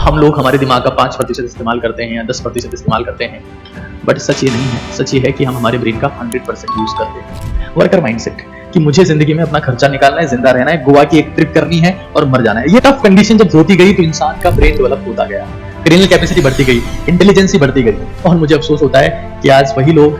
हम लोग हमारे दिमाग का 5% इस्तेमाल करते हैं या 10% इस्तेमाल करते हैं, बट सच ये नहीं है। सच ये है कि हम हमारे ब्रेन का 100% यूज करते हैं। वर्कर माइंडसेट कि मुझे जिंदगी में अपना खर्चा निकालना है, जिंदा रहना है, गोवा की एक ट्रिप करनी है और मर जाना है। ये टफ कंडीशन जब होती गई तो इंसान का ब्रेन डेवलप होता गया, क्रिमिनल कैपेसिटी बढ़ती गई, इंटेलिजेंसी बढ़ती गई। और मुझे अफसोस होता है कि आज वही लोग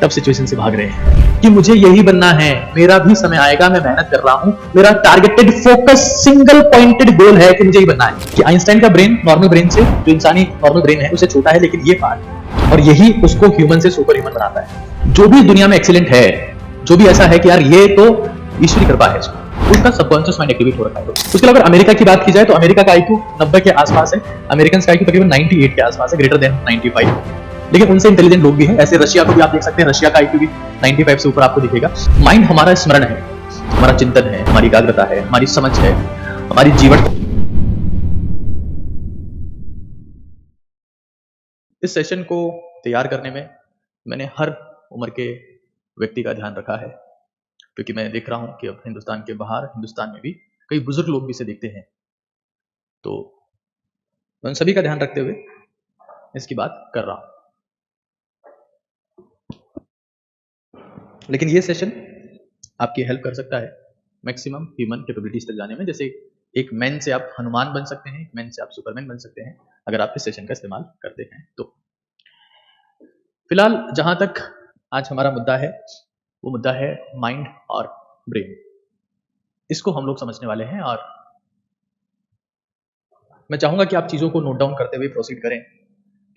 टफ सिचुएशन से भाग रहे हैं कि मुझे यही बनना है, मेरा भी समय आएगा, मैं मेहनत कर रहा हूं, मेरा टारगेटेड फोकस सिंगल पॉइंटेड गोल है कि मुझे यही बनना है। कि आइंस्टाइन का ब्रेन नॉर्मल ब्रेन से, जो इंसानी नॉर्मल ब्रेन है, उससे छोटा है, लेकिन ये पार्ट और यही उसको ह्यूमन से सुपर ह्यूमन बनाता है। जो भी दुनिया में एक्सीलेंट है, जो भी ऐसा है कि यार ये तो ईश्वरी कृपा है, उसका सबकॉन्शियस माइंड एक्टिवेट हो रखा है। उसके अलावा अमेरिका की बात की जाए तो अमेरिका का आईक्यू 90 के आसपास है, अमेरिकन का आईक्यू तकरीबन 98 के आसपास है, ग्रेटर देन 95। लेकिन उनसे इंटेलिजेंट लोग भी हैं। ऐसे रशिया को भी आप देख सकते हैं, रशिया का आईक्यू भी 95 से ऊपर आपको दिखेगा। माइंड हमारा स्मरण है, हमारा चिंतन है, हमारी एकाग्रता है, हमारी समझ है, हमारी जीवन। इस सेशन को तैयार करने में मैंने हर उम्र के व्यक्ति का ध्यान रखा है, क्योंकि मैं देख रहा हूं कि अब हिंदुस्तान के बाहर, हिंदुस्तान में भी कई बुजुर्ग लोग भी इसे देखते हैं। तो मैं उन सभी का ध्यान रखते हुए इसकी बात कर रहा हूं। लेकिन ये सेशन आपकी हेल्प कर सकता है मैक्सिमम ह्यूमन कैपेबिलिटीज तक जाने में। जैसे एक मैन से आप हनुमान बन सकते हैं, एक मैन से आप सुपरमैन बन सकते हैं, अगर आप इस सेशन का इस्तेमाल करते हैं तो। फिलहाल जहां तक आज हमारा मुद्दा है, वो मुद्दा है माइंड और ब्रेन। इसको हम लोग समझने वाले हैं और मैं चाहूंगा कि आप चीजों को नोट डाउन करते हुए प्रोसीड करें,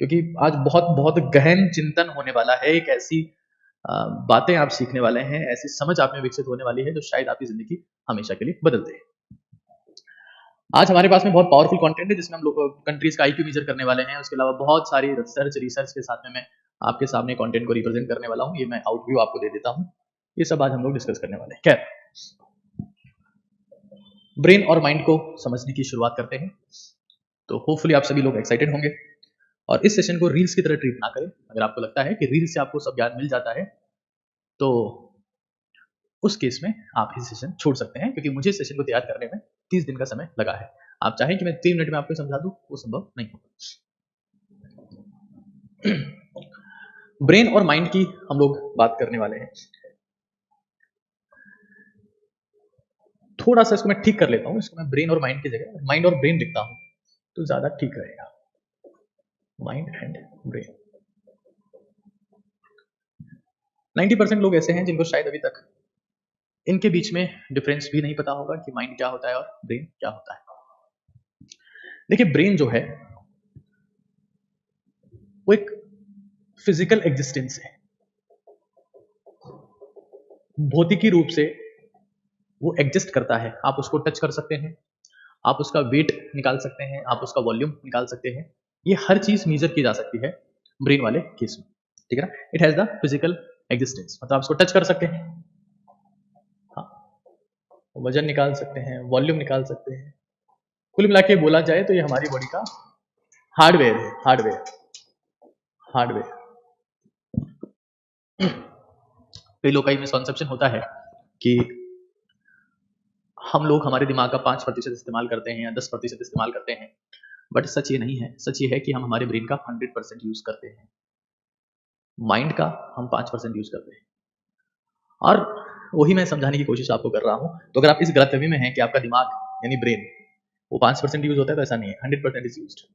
क्योंकि आज बहुत बहुत गहन चिंतन होने वाला है। एक ऐसी बातें आप सीखने वाले हैं, ऐसी समझ आप में विकसित होने वाली है जो शायद आपकी जिंदगी हमेशा के लिए बदल दे। आज हमारे पास में बहुत पावरफुल कंटेंट है, जिसमें हम लोग कंट्रीज का आईक्यू मेजर करने वाले हैं। उसके अलावा बहुत सारी रिसर्च के साथ में मैं आपके सामने कंटेंट को रिप्रेजेंट करने वाला हूं। ये मैं आउटव्यू आपको दे देता हूं। ये सब आज हम लोग डिस्कस करने वाले हैं। खैर, ब्रेन और माइंड को समझने की शुरुआत करते हैं। तो होपफुली आप सभी लोग एक्साइटेड होंगे और इस सेशन को रील्स की तरह ट्रीट ना करें। अगर आपको लगता है कि रील्स से आपको सब ज्ञान मिल जाता है तो उस केस में आप ये सेशन छोड़ सकते हैं, क्योंकि मुझे इस सेशन को तैयार करने में 30 दिन का समय लगा है। आप चाहें कि मैं 3 मिनट में आपको समझा दूं, वो संभव नहीं होगा। ब्रेन और माइंड की हम लोग बात करने वाले हैं। थोड़ा सा इसको मैं ठीक कर लेता हूं, इसको मैं ब्रेन और माइंड की जगह माइंड और ब्रेन लिखता हूं तो ज्यादा ठीक रहेगा। Mind and brain. 90% लोग ऐसे हैं जिनको शायद अभी तक इनके बीच में डिफरेंस भी नहीं पता होगा कि माइंड क्या होता है और ब्रेन क्या होता है। देखिए, ब्रेन जो है वो एक फिजिकल एग्जिस्टेंस है। भौतिकी रूप से वो एग्जिस्ट करता है। आप उसको टच कर सकते हैं, आप उसका वेट निकाल सकते हैं, आप उसका वॉल्यूम निकाल सकते हैं। ये हर चीज मेजर की जा सकती है ब्रेन वाले केस में, ठीक है ना। It has the physical existence, मतलब आप उसको टच कर सकते हैं, हाँ, वजन निकाल सकते हैं, वॉल्यूम निकाल सकते हैं। कुल मिला के बोला जाए तो ये हमारी बॉडी का हार्डवेयर है। हार्डवेयर कई लोग का मिसकंसेप्शन होता है कि हम लोग हमारे दिमाग का 5% इस्तेमाल करते हैं या 10% इस्तेमाल करते हैं, बट सच ये नहीं है। सच ये है कि हम हमारे ब्रेन का 100% यूज करते हैं, माइंड का हम 5% यूज करते हैं। और वही मैं समझाने की कोशिश आपको कर रहा हूं। तो अगर आप इस गलतफहमी में हैं कि आपका दिमाग यानी ब्रेन वो 5% यूज होता है, तो ऐसा नहीं है, 100% इज यूज्ड।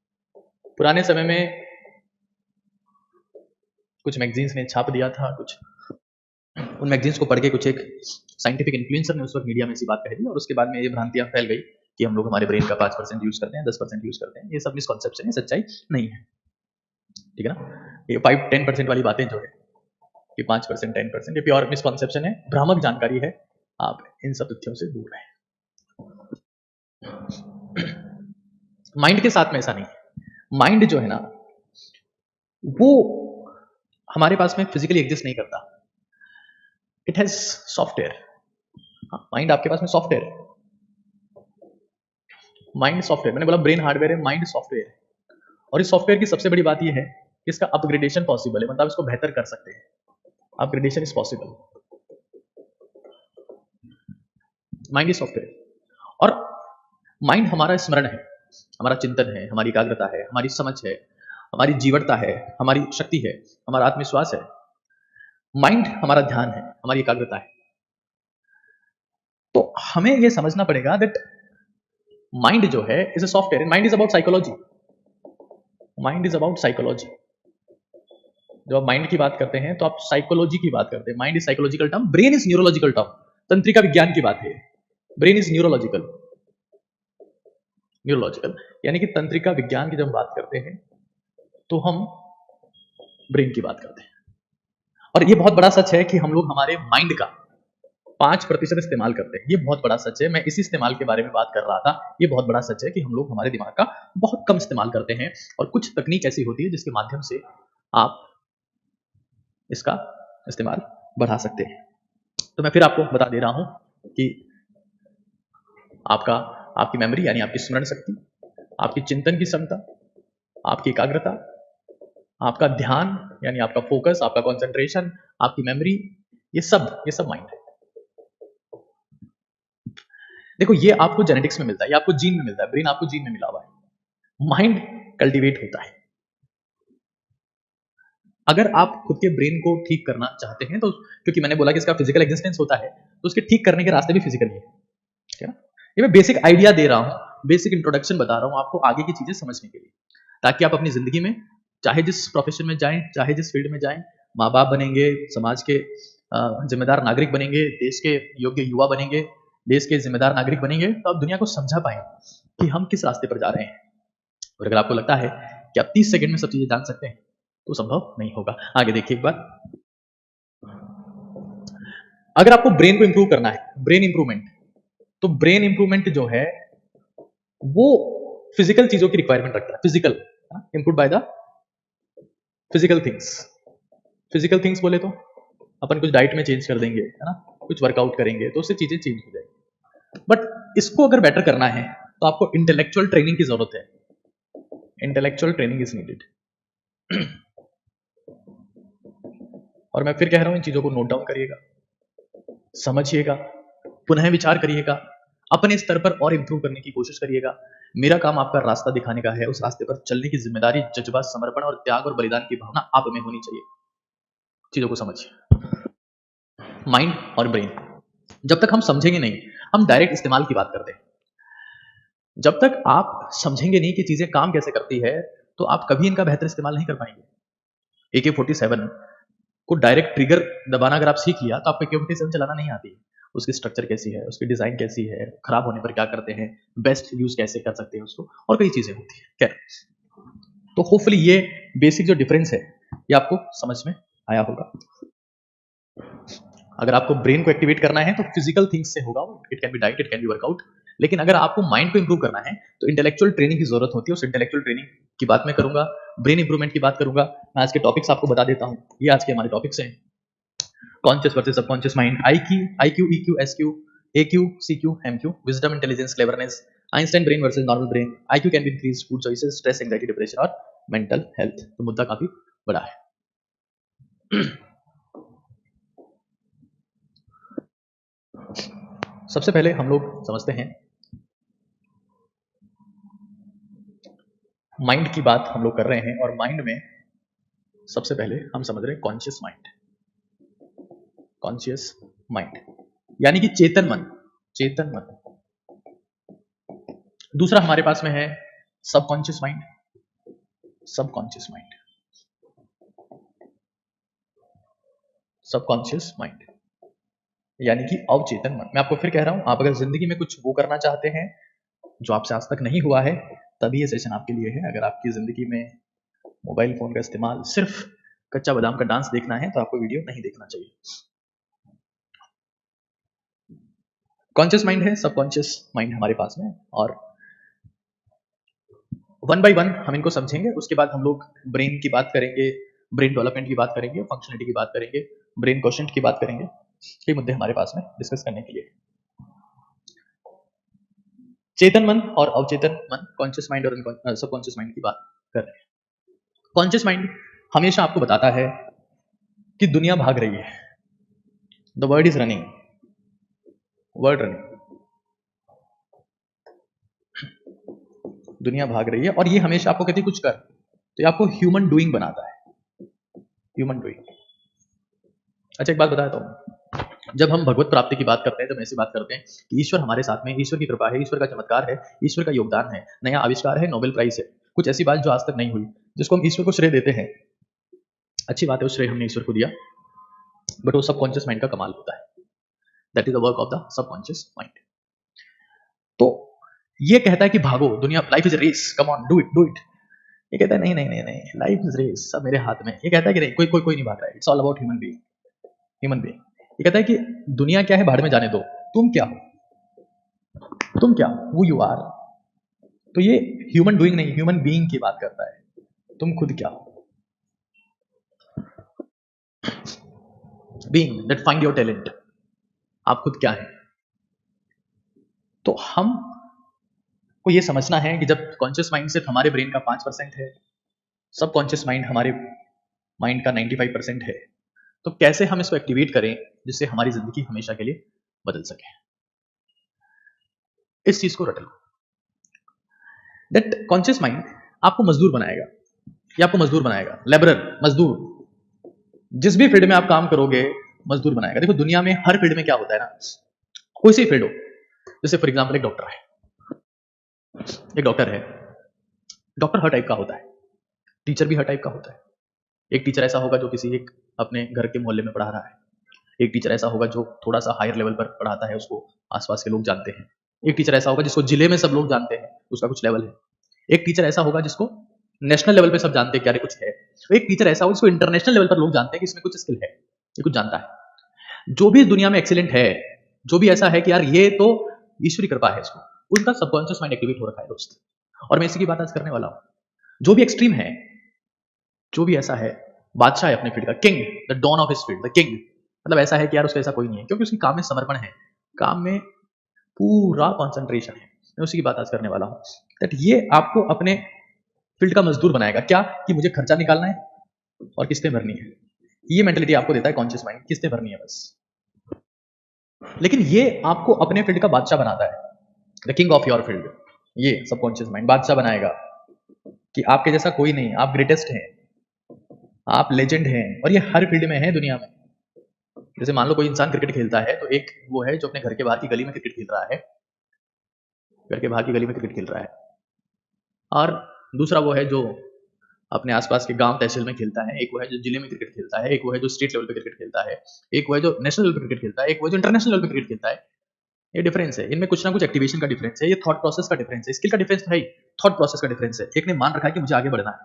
पुराने समय में कुछ मैगजीन्स ने छाप दिया था, कुछ उन मैगजीन्स को पढ़ के कुछ एक साइंटिफिक इन्फ्लुएंसर ने उस वक्त मीडिया में ऐसी बात कह दी और उसके बाद में ये भ्रांतियां फैल गई कि हम लोग हमारे ब्रेन का 5% यूज करते हैं, 10% यूज करते हैं। ये सब मिसकॉन्सेप्शन है, सच्चाई नहीं है, ठीक है ना। ये 5-10% वाली बातें जो है कि 5% 10% ये प्योर मिसकॉन्सेप्शन है, भ्रामक जानकारी है। आप इन सब तथ्यों से दूर रहें। माइंड के साथ में ऐसा नहीं है। माइंड जो है ना वो हमारे पास में फिजिकली एग्जिस्ट नहीं करता, इट हैज सॉफ्टवेयर। माइंड आपके पास में सॉफ्टवेयर है, माइंड सॉफ्टवेयर। मैंने बोला ब्रेन हार्डवेयर है, माइंड सॉफ्टवेयर है। और इस सॉफ्टवेयर की सबसे बड़ी बात यह है कि इसका अपग्रेडेशन पॉसिबल है, मतलब इसको बेहतर कर सकते हैं। Upgradation is possible. Mind is software और माइंड हमारा स्मरण है। हमारा चिंतन है, हमारी एकाग्रता है, हमारी समझ है, हमारी जीवटता है, हमारी शक्ति है, हमारा आत्मविश्वास है। माइंड हमारा ध्यान है, हमारी एकाग्रता है। तो हमें यह समझना पड़ेगा दैट माइंड जो है is a software, mind is about psychology. Mind is about psychology. जब आप माइंड की बात करते हैं तो आप साइकोलॉजी की बात करते हैं। Mind is psychological term, brain is neurological term. तंत्रिका विज्ञान की बात है। Brain is neurological. न्यूरोलॉजिकल यानी कि तंत्रिका विज्ञान की जब बात करते हैं तो हम ब्रेन की बात करते हैं। और ये बहुत बड़ा सच है कि हम लोग हमारे माइंड का 5% इस्तेमाल करते हैं। ये बहुत बड़ा सच है। मैं इसी इस्तेमाल के बारे में बात कर रहा था। ये बहुत बड़ा सच है कि हम लोग हमारे दिमाग का बहुत कम इस्तेमाल करते हैं और कुछ तकनीक ऐसी होती है जिसके माध्यम से आप इसका इस्तेमाल बढ़ा सकते हैं। तो मैं फिर आपको बता दे रहा हूं कि आपकी मेमोरी यानी आपकी स्मरण शक्ति, आपकी चिंतन की क्षमता, आपकी एकाग्रता, आपका ध्यान यानी आपका फोकस, आपका कंसंट्रेशन, आपकी मेमोरी, ये सब माइंड है। देखो ये आपको जेनेटिक्स में मिलता है, ये आपको जीन में मिलता है, ब्रेन आपको जीन में मिला हुआ है। माइंड कल्टीवेट होता है। अगर आप खुद के ब्रेन को ठीक करना चाहते हैं तो, क्योंकि मैंने बोला कि इसका फिजिकल एग्जिस्टेंस होता है, तो उसके ठीक करने के रास्ते भी फिजिकली है। ठीक है ना? ये मैं बेसिक आइडिया दे रहा हूं, बेसिक इंट्रोडक्शन बता रहा हूं आपको आगे की चीजें समझने के लिए, ताकि आप अपनी जिंदगी में चाहे जिस प्रोफेशन में जाएं, चाहे जिस फील्ड में जाएं, माँ बाप बनेंगे, समाज के जिम्मेदार नागरिक बनेंगे, देश के योग्य युवा बनेंगे, देश के जिम्मेदार नागरिक बनेंगे, तो आप दुनिया को समझा पाए कि हम किस रास्ते पर जा रहे हैं। और अगर आपको लगता है कि आप 30 सेकंड में सब चीजें जान सकते हैं तो संभव नहीं होगा। आगे देखिए एक बार, अगर आपको ब्रेन को इंप्रूव करना है, ब्रेन इंप्रूवमेंट, तो ब्रेन इंप्रूवमेंट जो है वो फिजिकल चीजों की रिक्वायरमेंट रखता है। Physical improve by the physical things. Physical things बोले तो अपन कुछ डाइट में चेंज कर देंगे, है ना, कुछ वर्कआउट करेंगे तो उससे चीजें चेंज हो जाएगी। बट इसको अगर बेटर करना है तो आपको इंटेलेक्चुअल ट्रेनिंग की जरूरत है। Intellectual training is needed. और मैं फिर कह रहा हूं, इन चीजों को नोट डाउन करिएगा, समझिएगा, पुनः विचार करिएगा, अपने स्तर पर और इंप्रूव करने की कोशिश करिएगा। मेरा काम आपका रास्ता दिखाने का है। उस रास्ते पर चलने की जिम्मेदारी, जज्बा, समर्पण और त्याग और बलिदान की भावना आप में होनी चाहिए। चीजों को समझिए। माइंड और ब्रेन, जब तक हम समझेंगे नहीं, हम डायरेक्ट इस्तेमाल की बात करते हैं। जब तक आप समझेंगे नहीं कि चीजें काम कैसे करती है, तो आप कभी इनका बेहतर इस्तेमाल नहीं कर पाएंगे। AK-47 को डायरेक्ट ट्रिगर दबाना अगर आप सीख लिया तो आपको AK-47 चलाना नहीं आती है। उसकी स्ट्रक्चर कैसी है, उसकी डिजाइन कैसी है, खराब होने पर क्या करते हैं, बेस्ट यूज कैसे कर सकते हैं उसको, और कई चीजें होती है। क्या तो होपफुली ये बेसिक जो डिफरेंस है ये आपको समझ में आया होगा। अगर आपको ब्रेन को एक्टिवेट करना है तो फिजिकल थिंग्स से होगा, it can be diet, it can be workout. लेकिन अगर आपको माइंड को इंप्रूव करना है तो इंटेलेक्चुअल ट्रेनिंग की जरूरत होती है। उस इंटेलेक्चुअल ट्रेनिंग की बात मैं करूंगा, ब्रेन इंप्रूवमेंट की बात करूंगा। मैं आज के टॉपिक्स आपको बता देता हूं। ये आज के हमारे टॉपिक्स हैं, conscious versus subconscious mind, IQ, EQ, SQ, AQ, CQ, MQ, wisdom, intelligence, cleverness, Einstein brain versus normal brain, IQ can be increase, food choices, stress, anxiety, depression और मेंटल हेल्थ। तो मुद्दा काफी बड़ा है। सबसे पहले हम लोग समझते हैं, माइंड की बात हम लोग कर रहे हैं, और माइंड में सबसे पहले हम समझ रहे हैं कॉन्शियस माइंड। कॉन्शियस माइंड यानी कि चेतन मन। चेतन मन। दूसरा हमारे पास में है subconscious mind. Subconscious mind, subconscious mind यानी कि अवचेतन मन। मैं आपको फिर कह रहा हूं, आप अगर जिंदगी में कुछ वो करना चाहते हैं जो आपसे आज तक नहीं हुआ है, तभी ये सेशन आपके लिए है। अगर आपकी जिंदगी में मोबाइल फोन का इस्तेमाल सिर्फ कच्चा बादाम का डांस देखना है तो आपको वीडियो नहीं देखना चाहिए। कॉन्शियस माइंड है, सबकॉन्शियस माइंड हमारे पास में, और वन बाय वन हम इनको समझेंगे। उसके बाद हम लोग ब्रेन की बात करेंगे, ब्रेन डेवलपमेंट की बात करेंगे, फंक्शनलिटी की बात करेंगे, ब्रेन क्वेश्चन की बात करेंगे। ये मुद्दे हमारे पास में डिस्कस करने के लिए। चेतन मन और अवचेतन मन, कॉन्शियस माइंड और सबकॉन्शियस माइंड की बात कर रहे हैं। कॉन्शियस माइंड हमेशा आपको बताता है कि दुनिया भाग रही है, the world is running, world running. दुनिया भाग रही है और ये हमेशा आपको कहती है कुछ कर, तो ये आपको ह्यूमन डूइंग बनाता है, ह्यूमन डूइंग। अच्छा, एक बात बताता हूँ, जब हम भगवत प्राप्ति की बात करते हैं, जब ऐसी बात करते हैं कि ईश्वर हमारे साथ में, ईश्वर की कृपा है, ईश्वर का चमत्कार है, ईश्वर का योगदान है, नया आविष्कार है, नोबेल प्राइज है, कुछ ऐसी बात जो आज तक नहीं हुई, जिसको हम ईश्वर को श्रेय देते हैं, अच्छी बात है, उस श्रेय हमने ईश्वर को दिया, बट वो सबकॉन्शियस माइंड का कमाल होता है। That is the work of the subconscious mind. तो ये कहता है कि भागो दुनिया, life is race, come on do it do it. ये कहता है नहीं नहीं नहीं नहीं, लाइफ इज रेस, सब मेरे हाथ में। ये कहता है कि नहीं, कोई नहीं भाग रहा है, it's all about human being, human being. ये कहता है कि दुनिया क्या है, भाड़ में जाने दो, तुम क्या हो, तुम क्या हो, हु यू आर। तो ये ह्यूमन डूइंग नहीं, ह्यूमन बीइंग की बात करता है, तुम खुद क्या हो, being that find your talent, आप खुद क्या है। तो हम को ये समझना है कि जब कॉन्शियस माइंड सिर्फ हमारे ब्रेन का 5% है, सब कॉन्शियस माइंड हमारे माइंड का 95% है, तो कैसे हम इसको एक्टिवेट करें जिससे हमारी जिंदगी हमेशा के लिए बदल सके। इस चीज को रट लो, दैट कॉन्शियस माइंड आपको मजदूर बनाएगा, या आपको मजदूर बनाएगा, लेबरर, मजदूर, जिस भी फील्ड में आप काम करोगे मजदूर बनाएगा। देखो दुनिया में हर फील्ड में क्या होता है ना, कोई सी फील्ड हो, जैसे फॉर एग्जाम्पल एक डॉक्टर है, एक डॉक्टर है, डॉक्टर हर टाइप का होता है, टीचर भी हर टाइप का होता है। एक टीचर ऐसा होगा जो किसी एक अपने घर के मोहल्ले में पढ़ा रहा है, एक टीचर ऐसा होगा जो थोड़ा सा हायर लेवल पर पढ़ाता है, उसको आसपास के लोग जानते हैं, एक टीचर ऐसा होगा जिसको जिले में सब लोग जानते हैं, उसका कुछ लेवल है, एक टीचर ऐसा होगा जिसको नेशनल लेवल पे सब जानते हैं क्या कुछ है, एक टीचर ऐसा होगा जिसको इंटरनेशनल लेवल पर लोग जानते हैं कि इसमें कुछ स्किल है, ये कुछ जानता है। जो भी दुनिया में एक्सीलेंट है, जो भी ऐसा है कि यार ये तो ईश्वरी कृपा है, इसको, उसका सबकॉन्शियस माइंड एक्टिवेट हो रखा है दोस्त। और मैं इसी की बात आज करने वाला हूं। जो भी एक्सट्रीम है, जो भी ऐसा है, बादशाह है अपने फील्ड का, king, the don of his field, the king, मतलब ऐसा है कि यार उसका ऐसा कोई नहीं है, क्योंकि उसकी काम में समर्पण है, काम में पूरा कॉन्सेंट्रेशन है। मैं उसी की बात आज करने वाला हूं, दैट ये आपको अपने फील्ड का मजदूर बनाएगा। क्या कि मुझे खर्चा निकालना है और किस्तें भरनी है, ये मेंटेलिटी आपको देता है कॉन्शियस माइंड, किस्तें भरनी है बस। लेकिन ये आपको अपने फील्ड का बादशाह बनाता है, the king of your field. ये सबकॉन्शियस माइंड बादशाह बनाएगा कि आपके जैसा कोई नहीं, आप ग्रेटेस्ट हैं, आप लेजेंड हैं, और ये हर फील्ड में है दुनिया में। जैसे मान लो कोई इंसान क्रिकेट खेलता है, तो एक वो है जो अपने घर के बाहर की गली में क्रिकेट खेल रहा है, घर के बाहर की गली में क्रिकेट खेल रहा है, और दूसरा वो है जो अपने आसपास के गांव तहसील में खेलता है, एक वो है जो जिले में क्रिकेट खेलता है, एक वो है जो स्टेट लेवल पे क्रिकेट खेलता है, एक वो है जो नेशनल लेवल पे क्रिकेट खेलता है, एक वो है जो इंटरनेशनल लेवल पे क्रिकेट खेलता है। ये डिफरेंस है, इनमें कुछ ना कुछ एक्टिवेशन का डिफरेंस है, ये थॉट प्रोसेस का डिफरेंस है, स्किल का डिफरेंस है, थॉट प्रोसेस का डिफरेंस है। एक ने मान रखा है कि मुझे आगे बढ़ना है,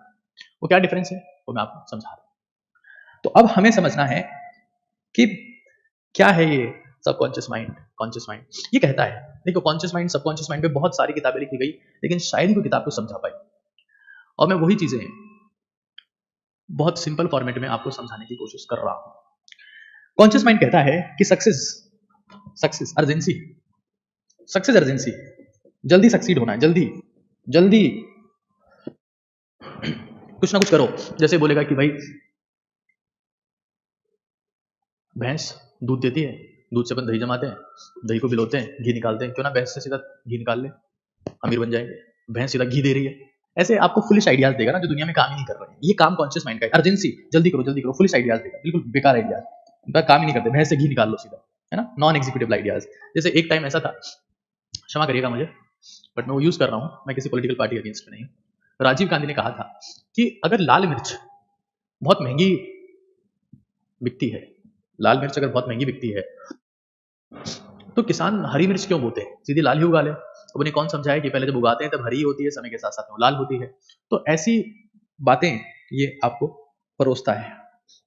वो क्या डिफरेंस है वो मैं आपको समझा रहा हूं। तो अब हमें समझना है कि क्या है ये सबकॉन्शियस माइंड, कॉन्शियस माइंड। ये कहता है, देखो कॉन्शियस माइंड, सबकॉन्शियस माइंड पे बहुत सारी किताबें लिखी गई, लेकिन शायद ही कोई किताब को समझा पाई, और मैं वही चीजें बहुत सिंपल फॉर्मेट में आपको समझाने की कोशिश कर रहा हूं। कॉन्शियस माइंड कहता है कि सक्सेस अर्जेंसी, सक्सेस अर्जेंसी, जल्दी सक्सीड होना है, जल्दी जल्दी कुछ ना कुछ करो। जैसे बोलेगा कि भाई भैंस दूध देती है, दूध से अपन दही जमाते हैं, दही को भिगोते हैं, घी निकालते हैं, क्यों ना भैंस से सीधा घी निकाल ले, अमीर बन जाएंगे, भैंस सीधा घी दे रही है। ऐसे आपको फुलिश आइडियाज देगा ना, जो दुनिया में काम ही नहीं कर रहे हैं। ये काम कॉन्शियस माइंड का है, अर्जेंसी, जल्दी करो, फुलिश आइडियाज देगा, बिल्कुल बेकार आइडियाज, उनका काम ही नहीं करते, भैंस से घी निकाल लो सीधा, है ना, नॉन एग्जीक्यूटिव आइडियाज। जैसे एक टाइम ऐसा था, क्षमा करिएगा मुझे, बट मैं वो यूज कर रहा हूँ, मैं किसी पॉलिटिकल पार्टी अगेंस्ट नहीं हूँ। राजीव गांधी ने कहा था कि अगर लाल मिर्च बहुत महंगी बिकती है, लाल मिर्च अगर बहुत महंगी बिकती है, तो किसान हरी मिर्च क्यों बोते हैं, सीधी लाल ही उगा ले। अब उन्हें कौन समझाए कि पहले जब उगाते हैं तब हरी होती है, समय के साथ साथ में लाल होती है। तो ऐसी बातें ये आपको परोसता है,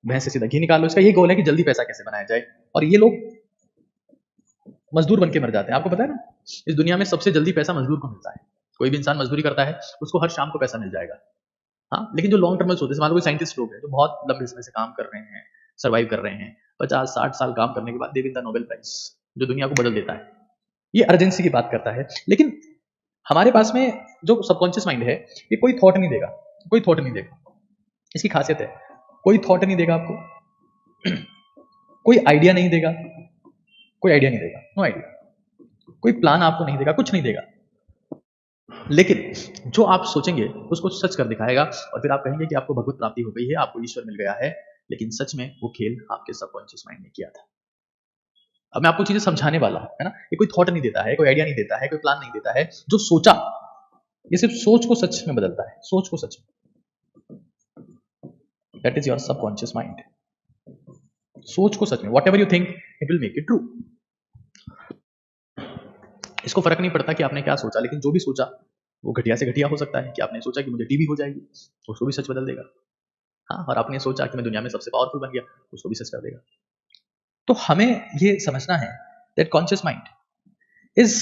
भैंस से सीधा घी निकाल लो। इसका ये गोल है कि जल्दी पैसा कैसे बनाया जाए, और ये लोग मजदूर बन के मर जाते हैं। आपको पता है ना, इस दुनिया में सबसे जल्दी पैसा मजदूर को मिलता है। कोई भी इंसान मजदूरी करता है, उसको हर शाम को पैसा मिल जाएगा। हाँ, लेकिन जो लॉन्ग टर्मल्स होते हैं, मान लो कोई साइंटिस्ट लोग हैं जो बहुत लंबे समय से काम कर रहे हैं, सर्वाइव कर रहे हैं, 50-60 साल काम करने के बाद they win the Nobel prize, जो दुनिया को बदल देता है। ये अर्जेंसी की बात करता है। लेकिन हमारे पास में जो सबकॉन्शियस माइंड है, ये कोई थॉट नहीं देगा, कोई थॉट नहीं देगा। इसकी खासियत है, कोई थॉट नहीं देगा आपको, कोई आइडिया नहीं देगा, कोई आइडिया नहीं देगा, नो आइडिया, कोई प्लान आपको नहीं देगा, कुछ नहीं देगा। लेकिन जो आप सोचेंगे उसको सच कर दिखाएगा और फिर आप कहेंगे कि आपको भगवत प्राप्ति हो गई है, आपको ईश्वर मिल गया है, लेकिन सच में वो खेल आपके सबकॉन्शियस माइंड ने किया था। अब मैं आपको चीजें समझाने वाला हूं, है ना। ये कोई थॉट नहीं देता है, कोई आइडिया नहीं देता है, कोई प्लान नहीं देता है। जो सोचा, ये सिर्फ सोच को सच में बदलता है, सोच को सच में। That is your subconscious mind. सोच को सच में, what ever you think it will make it true. इसको फर्क नहीं पड़ता कि आपने क्या सोचा, लेकिन जो भी सोचा वो घटिया से घटिया हो सकता है। कि आपने सोचा कि मुझे टीबी हो जाएगी, उसको भी सच बदल देगा। हाँ, और आपने सोचा कि मैं दुनिया में सबसे पावरफुल बन गया, उसको भी सच कर देगा। तो हमें ये समझना है that conscious mind is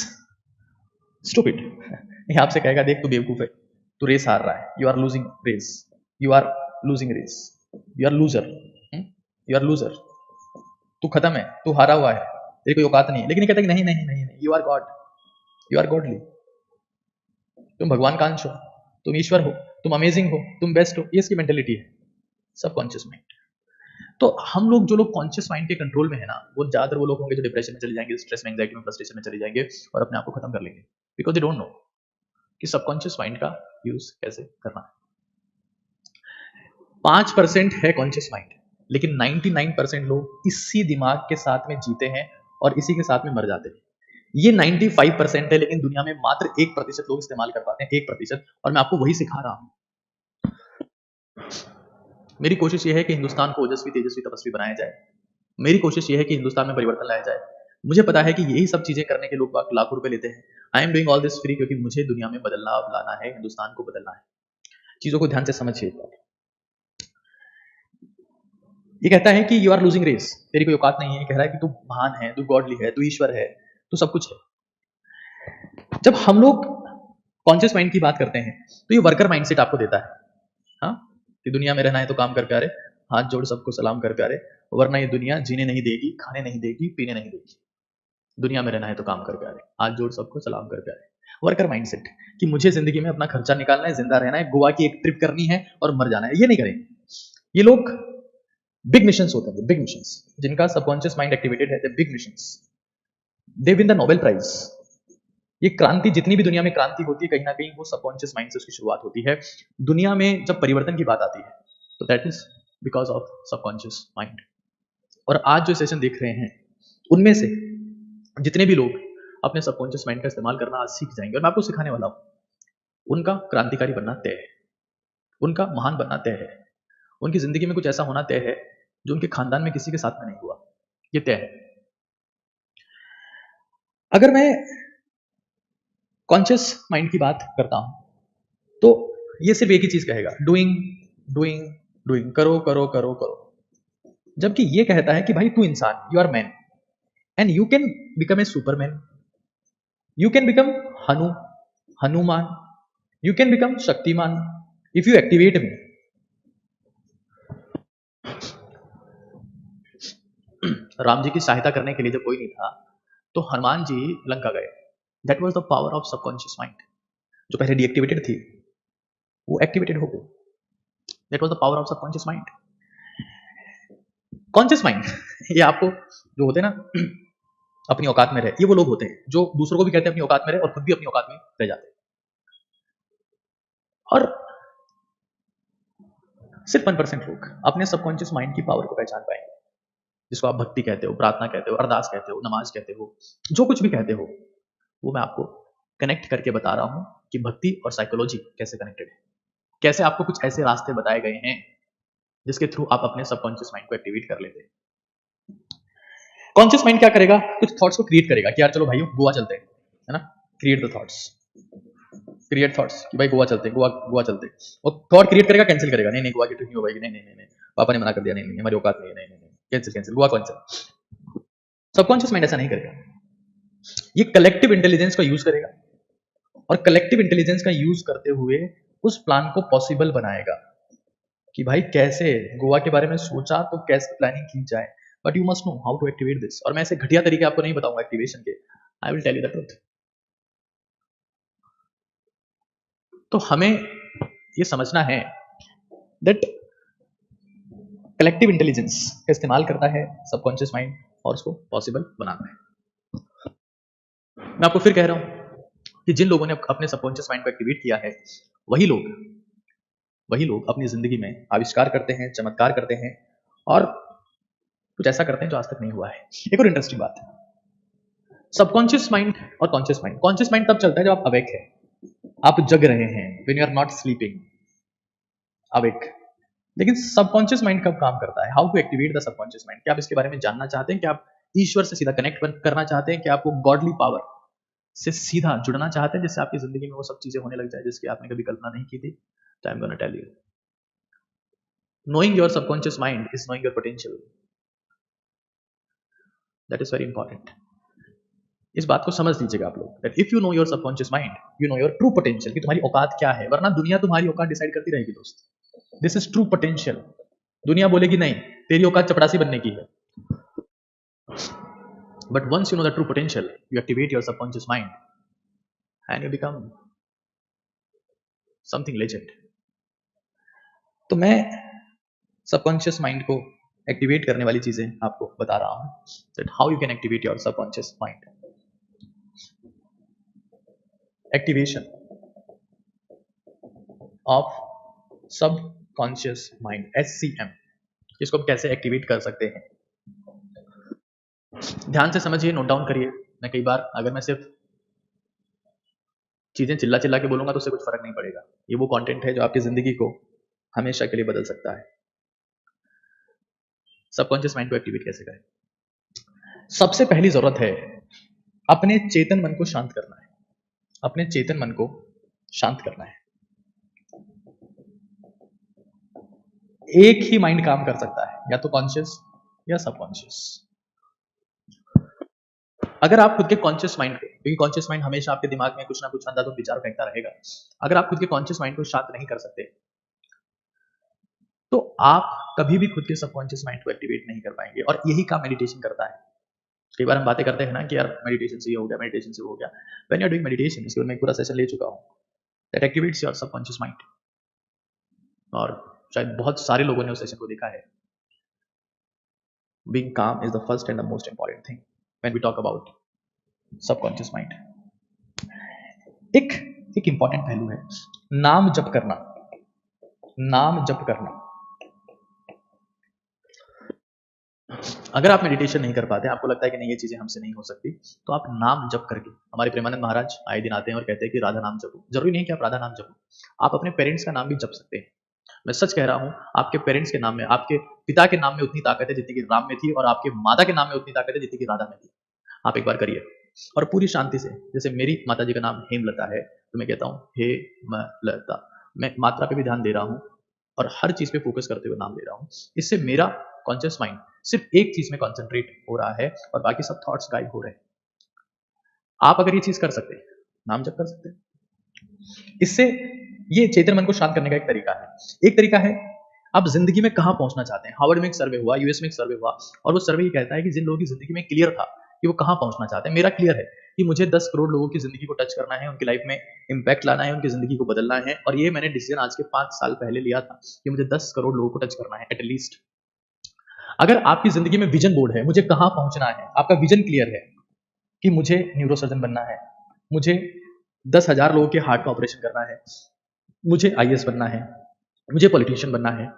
stupid. ये आपसे कहेगा देख तू बेवकूफ है, तू रेस हार रहा है, you are losing race, you are losing race, you are loser, you are loser, तू खत्म है, तू हारा हुआ है, तेरी कोई औकात नहीं है। लेकिन ये कहता है कि नहीं नहीं नहीं नहीं, you are God, you are godly, तुम भगवान का अंश हो, तुम ईश्वर हो, तुम अमेजिंग हो, तुम बेस्ट हो। ये इसकी मेंटेलिटी है, सबकॉन्शियस माइंड। तो हम लोग जो लोग कॉन्शियस माइंड के कंट्रोल में है ना, वो ज्यादातर वो लोग होंगे जो डिप्रेशन में चले जाएंगे, स्ट्रेस में, एंजाइटी में, फ्रस्ट्रेशन में चले जाएंगे और अपने आप को खत्म कर लेंगे, बिकॉज दे डोंट नो कि सबकॉन्शियस माइंड का यूज कैसे करना है। 5% है कॉन्शियस माइंड, लेकिन 99% लोग इसी दिमाग के साथ में जीते हैं और इसी के साथ में मर जाते हैं। ये 95% है, लेकिन दुनिया में मात्र 1% लोग इस्तेमाल कर पाते हैं, 1%। और मैं आपको वही सिखा रहा हूं। मेरी कोशिश ये है कि हिंदुस्तान को ओजस्वी, तेजस्वी, तपस्वी बनाया जाए। मेरी कोशिश ये है कि हिंदुस्तान में परिवर्तन लाया जाए। मुझे पता है कि यही सब चीजें करने के लोग लाखों रुपए लेते हैं। I am doing all this free, क्योंकि मुझे दुनिया में बदलाव लाना है, हिंदुस्तान को बदलना है। चीजों को ध्यान से समझिए। ये कहता है कि यू आर लूजिंग रेस, तेरी कोई औकात नहीं है। ये कह रहा है कि तू महान है, तू गॉडली है, तू ईश्वर है, तू सब कुछ है। जब हम लोग कॉन्शियस माइंड की बात करते हैं तो ये वर्कर माइंडसेट आपको देता है, हाँ, कि दुनिया में रहना है तो काम कर प्यारे, हाथ जोड़ सबको सलाम कर प्यारे, वरना ये दुनिया जीने नहीं देगी, खाने नहीं देगी, पीने नहीं देगी। दुनिया में रहना है तो काम कर प्यारे, हाथ जोड़ सबको सलाम कर प्यारे। वर्कर माइंडसेट कि मुझे जिंदगी में अपना खर्चा निकालना है, जिंदा रहना है, गोवा की एक ट्रिप करनी है और मर जाना है। ये नहीं करेंगे ये लोग। बिग मिशंस होते हैं, बिग मिशंस, जिनका सबकॉन्शियस माइंड एक्टिवेटेड है, big missions, they win the Nobel prize. ये क्रांति, जितनी भी दुनिया में क्रांति होती है, कहीं ना कहीं वो सबकॉन्शियस माइंड से उसकी शुरुआत होती है। दुनिया में जब परिवर्तन की बात आती है तो that is because of subconscious mind. और आज जो सेशन देख रहे हैं उनमें से जितने भी लोग अपने सबकॉन्शियस माइंड का इस्तेमाल करना आज सीख जाएंगे, और मैं आपको सिखाने वाला हूं, उनका क्रांतिकारी बनना तय है, उनका महान बनना तय है, उनकी जिंदगी में कुछ ऐसा होना तय है जो उनके खानदान में किसी के साथ में नहीं हुआ। ये तय है। अगर मैं कॉन्शियस माइंड की बात करता हूं तो ये सिर्फ एक ही चीज कहेगा, डूइंग डूइंग डूइंग, करो करो करो करो। जबकि ये कहता है कि भाई तू इंसान, you are man and you can become a superman, you can become Hanuman, you can become Shaktimaan if you activate me. Ram ji की सहायता करने के लिए जब कोई नहीं था तो हनुमान जी लंका गए। That was the power of subconscious mind. जो पहले डीएक्टिवेटेड थी वो एक्टिवेटेड हो गई। That was the power of subconscious mind. Conscious mind ये आपको जो होते हैं ना अपनी औकात में रहे, ये वो लोग होते हैं जो दूसरों को भी कहते हैं अपनी औकात में रहे और खुद भी अपनी औकात में रह जाते हैं। और सिर्फ 1% लोग अपने सबकॉन्शियस माइंड की पावर को पहचान पाएंगे, जिसको आप भक्ति कहते हो, प्रार्थना कहते हो, अरदास कहते हो, नमाज कहते हो, जो कुछ भी कहते हो, वो मैं आपको कनेक्ट करके बता रहा हूं कि भक्ति और साइकोलॉजी कैसे कनेक्टेड है। कैसे आपको कुछ ऐसे रास्ते बताए गए हैं जिसके थ्रू आप अपने सबकॉन्शियस माइंड को एक्टिवेट कर लेते हैं। कॉन्शियस माइंड क्या करेगा, कुछ थॉट्स को क्रिएट करेगा कि यार चलो भाइयों गोवा चलते हैं, है ना। Create the thoughts, create thoughts कि भाई गोवा चलते हैं, गोवा चलते हैं। और थॉट क्रिएट करेगा, कैंसिल करेगा, नहीं नहीं गोवा की ट्रिप नहीं हो पाएगी, नहीं नहीं नहीं, पापा ने मना कर दिया, नहीं नहीं हमारी औकात नहीं है, नहीं नहीं cancel cancel, Goa cancel. Subconscious mind ऐसा नहीं करेगा, ये कलेक्टिव इंटेलिजेंस का यूज करेगा और कलेक्टिव इंटेलिजेंस का यूज करते हुए उस प्लान को पॉसिबल बनाएगा कि भाई कैसे गोवा के बारे में सोचा तो कैसे प्लानिंग की जाए, but you must know how to activate this. और मैं ऐसे घटिया तरीके आपको नहीं बताऊंगा एक्टिवेशन के, I will tell you the truth. तो हमें ये समझना है दैट कलेक्टिव इंटेलिजेंस का इस्तेमाल करता है सबकॉन्शियस माइंड और उसको पॉसिबल बनाता है। मैं आपको फिर कह रहा हूं कि जिन लोगों ने अपने सबकॉन्शियस माइंड को एक्टिवेट किया है, वही लोग अपनी जिंदगी में आविष्कार करते हैं, चमत्कार करते हैं और कुछ ऐसा करते हैं जो आज तक नहीं हुआ है। एक और इंटरेस्टिंग बात है, सबकॉन्शियस माइंड और कॉन्शियस माइंड। कॉन्शियस माइंड तब चलता है जब आप अवेक है, आप जग रहे हैं, when you are not sleeping, awake. लेकिन सबकॉन्शियस माइंड कब काम करता है? How to activate the subconscious mind? क्या आप इसके बारे में जानना चाहते हैं? क्या आप ईश्वर से सीधा कनेक्ट करना चाहते हैं? क्या आपको गॉडली पावर से सीधा जुड़ना चाहते हैं जिससे आपकी जिंदगी में वो सब चीजें होने लग जाए जिसकी आपने कभी कल्पना नहीं की थी? तो I am gonna tell you, knowing your subconscious mind is knowing your potential. That is very important. इस बात को समझ लीजिएगा आप लोग, that if you know your subconscious mind, you know your true potential, कि तुम्हारी औकात क्या है, वरना दुनिया तुम्हारी औकात डिसाइड करती रहेगी दोस्त। This is true potential. दुनिया बोलेगी नहीं, तेरी औकात चपरासी बनने की है। But once you know the true potential, you activate your subconscious mind and you become something legend. तो मैं सबकॉन्शियस माइंड को एक्टिवेट करने वाली चीजें आपको बता रहा हूं, that how you can activate your subconscious mind. Activation of subconscious mind, SCM, इसको हम कैसे एक्टिवेट कर सकते हैं? ध्यान से समझिए, नोट डाउन करिए। मैं कई बार अगर मैं सिर्फ चीजें चिल्ला चिल्ला के बोलूंगा तो उससे कुछ फर्क नहीं पड़ेगा। ये वो कंटेंट है जो आपकी जिंदगी को हमेशा के लिए बदल सकता है। सबकॉन्शियस माइंड को एक्टिवेट कैसे करें? सबसे पहली जरूरत है अपने चेतन मन को शांत करना है। अपने चेतन मन को शांत करना है। एक ही माइंड काम कर सकता है, या तो कॉन्शियस या सबकॉन्शियस। अगर आप खुद के कॉन्शियस माइंड को, क्योंकि कॉन्शियस माइंड हमेशा आपके दिमाग में कुछ ना कुछ अंधाधुंध विचार फेंकता रहेगा, अगर आप खुद के कॉन्शियस माइंड को शांत नहीं कर सकते तो आप कभी भी खुद के सबकॉन्शियस माइंड को एक्टिवेट नहीं कर पाएंगे। और यही काम मेडिटेशन करता है। कई बार हम बातें करते हैं ना कि यार मेडिटेशन से ये हो गया, मेडिटेशन से वो हो गया। When you are doing meditation, इसके मैं एक पूरा सेशन ले चुका हूं, that activates your subconscious mind. और शायद बहुत सारे लोगों ने उस सेशन को देखा है। Being calm is the first and the most important thing when we talk about subconscious mind. एक इंपॉर्टेंट पहलू है नाम जप करना। नाम जप करना। अगर आप मेडिटेशन नहीं कर पाते, आपको लगता है कि नहीं ये चीजें हमसे नहीं हो सकती, तो आप नाम जप करके, हमारे प्रेमानंद महाराज आए दिन आते हैं और कहते हैं कि राधा नाम जपो। जरूरी नहीं कि आप राधा नाम जपो, आप अपने पेरेंट्स का नाम भी जप सकते हैं। मैं सच कह रहा हूं, आपके पेरेंट्स के नाम में, आपके पिता के नाम में उतनी ताकत है जितनी कि राम में थी, और आपके माता के नाम में उतनी ताकत है जितनी कि राधा में थी। आप एक बार करिए और पूरी शांति से। जैसे मेरी माता जी का नाम हेमलता है, तो मैं कहता हूँ हे मलता। मैं मात्रा पे भी ध्यान दे रहा हूँ और हर चीज पे फोकस करते हुए नाम ले रहा हूँ। इससे मेरा कॉन्शियस माइंड सिर्फ एक चीज में कॉन्सेंट्रेट हो रहा है और बाकी सब थॉट्स गायब हो रहे हैं। आप अगर ये चीज कर सकते हैं, नाम जप कर सकते हैं, इससे ये चेतन मन को शांत करने का एक तरीका है। एक तरीका है, आप जिंदगी में कहां पहुंचना चाहते हैं। हार्वर्ड में एक सर्वे हुआ, यूएस में एक सर्वे हुआ, और वो सर्वे ये कहता है कि जिन लोगों की जिंदगी में क्लियर था कि वो कहां पहुंचना चाहते हैं, मेरा क्लियर है कि मुझे 10 करोड़ लोगों की जिंदगी को टच करना है, उनकी लाइफ में इंपैक्ट लाना है, उनकी जिंदगी को बदलना है। और ये मैंने डिसीजन आज के 5 साल पहले लिया था कि मुझे 10 करोड़ लोगों को टच करना है एटलीस्ट। अगर आपकी जिंदगी में विजन बोर्ड है, मुझे कहां पहुंचना है, आपका विजन क्लियर है कि मुझे न्यूरोसर्जन बनना है, मुझे 10,000 लोगों के हार्ट का ऑपरेशन करना है, मुझे IAS बनना है, मुझे पॉलिटिशियन बनना है,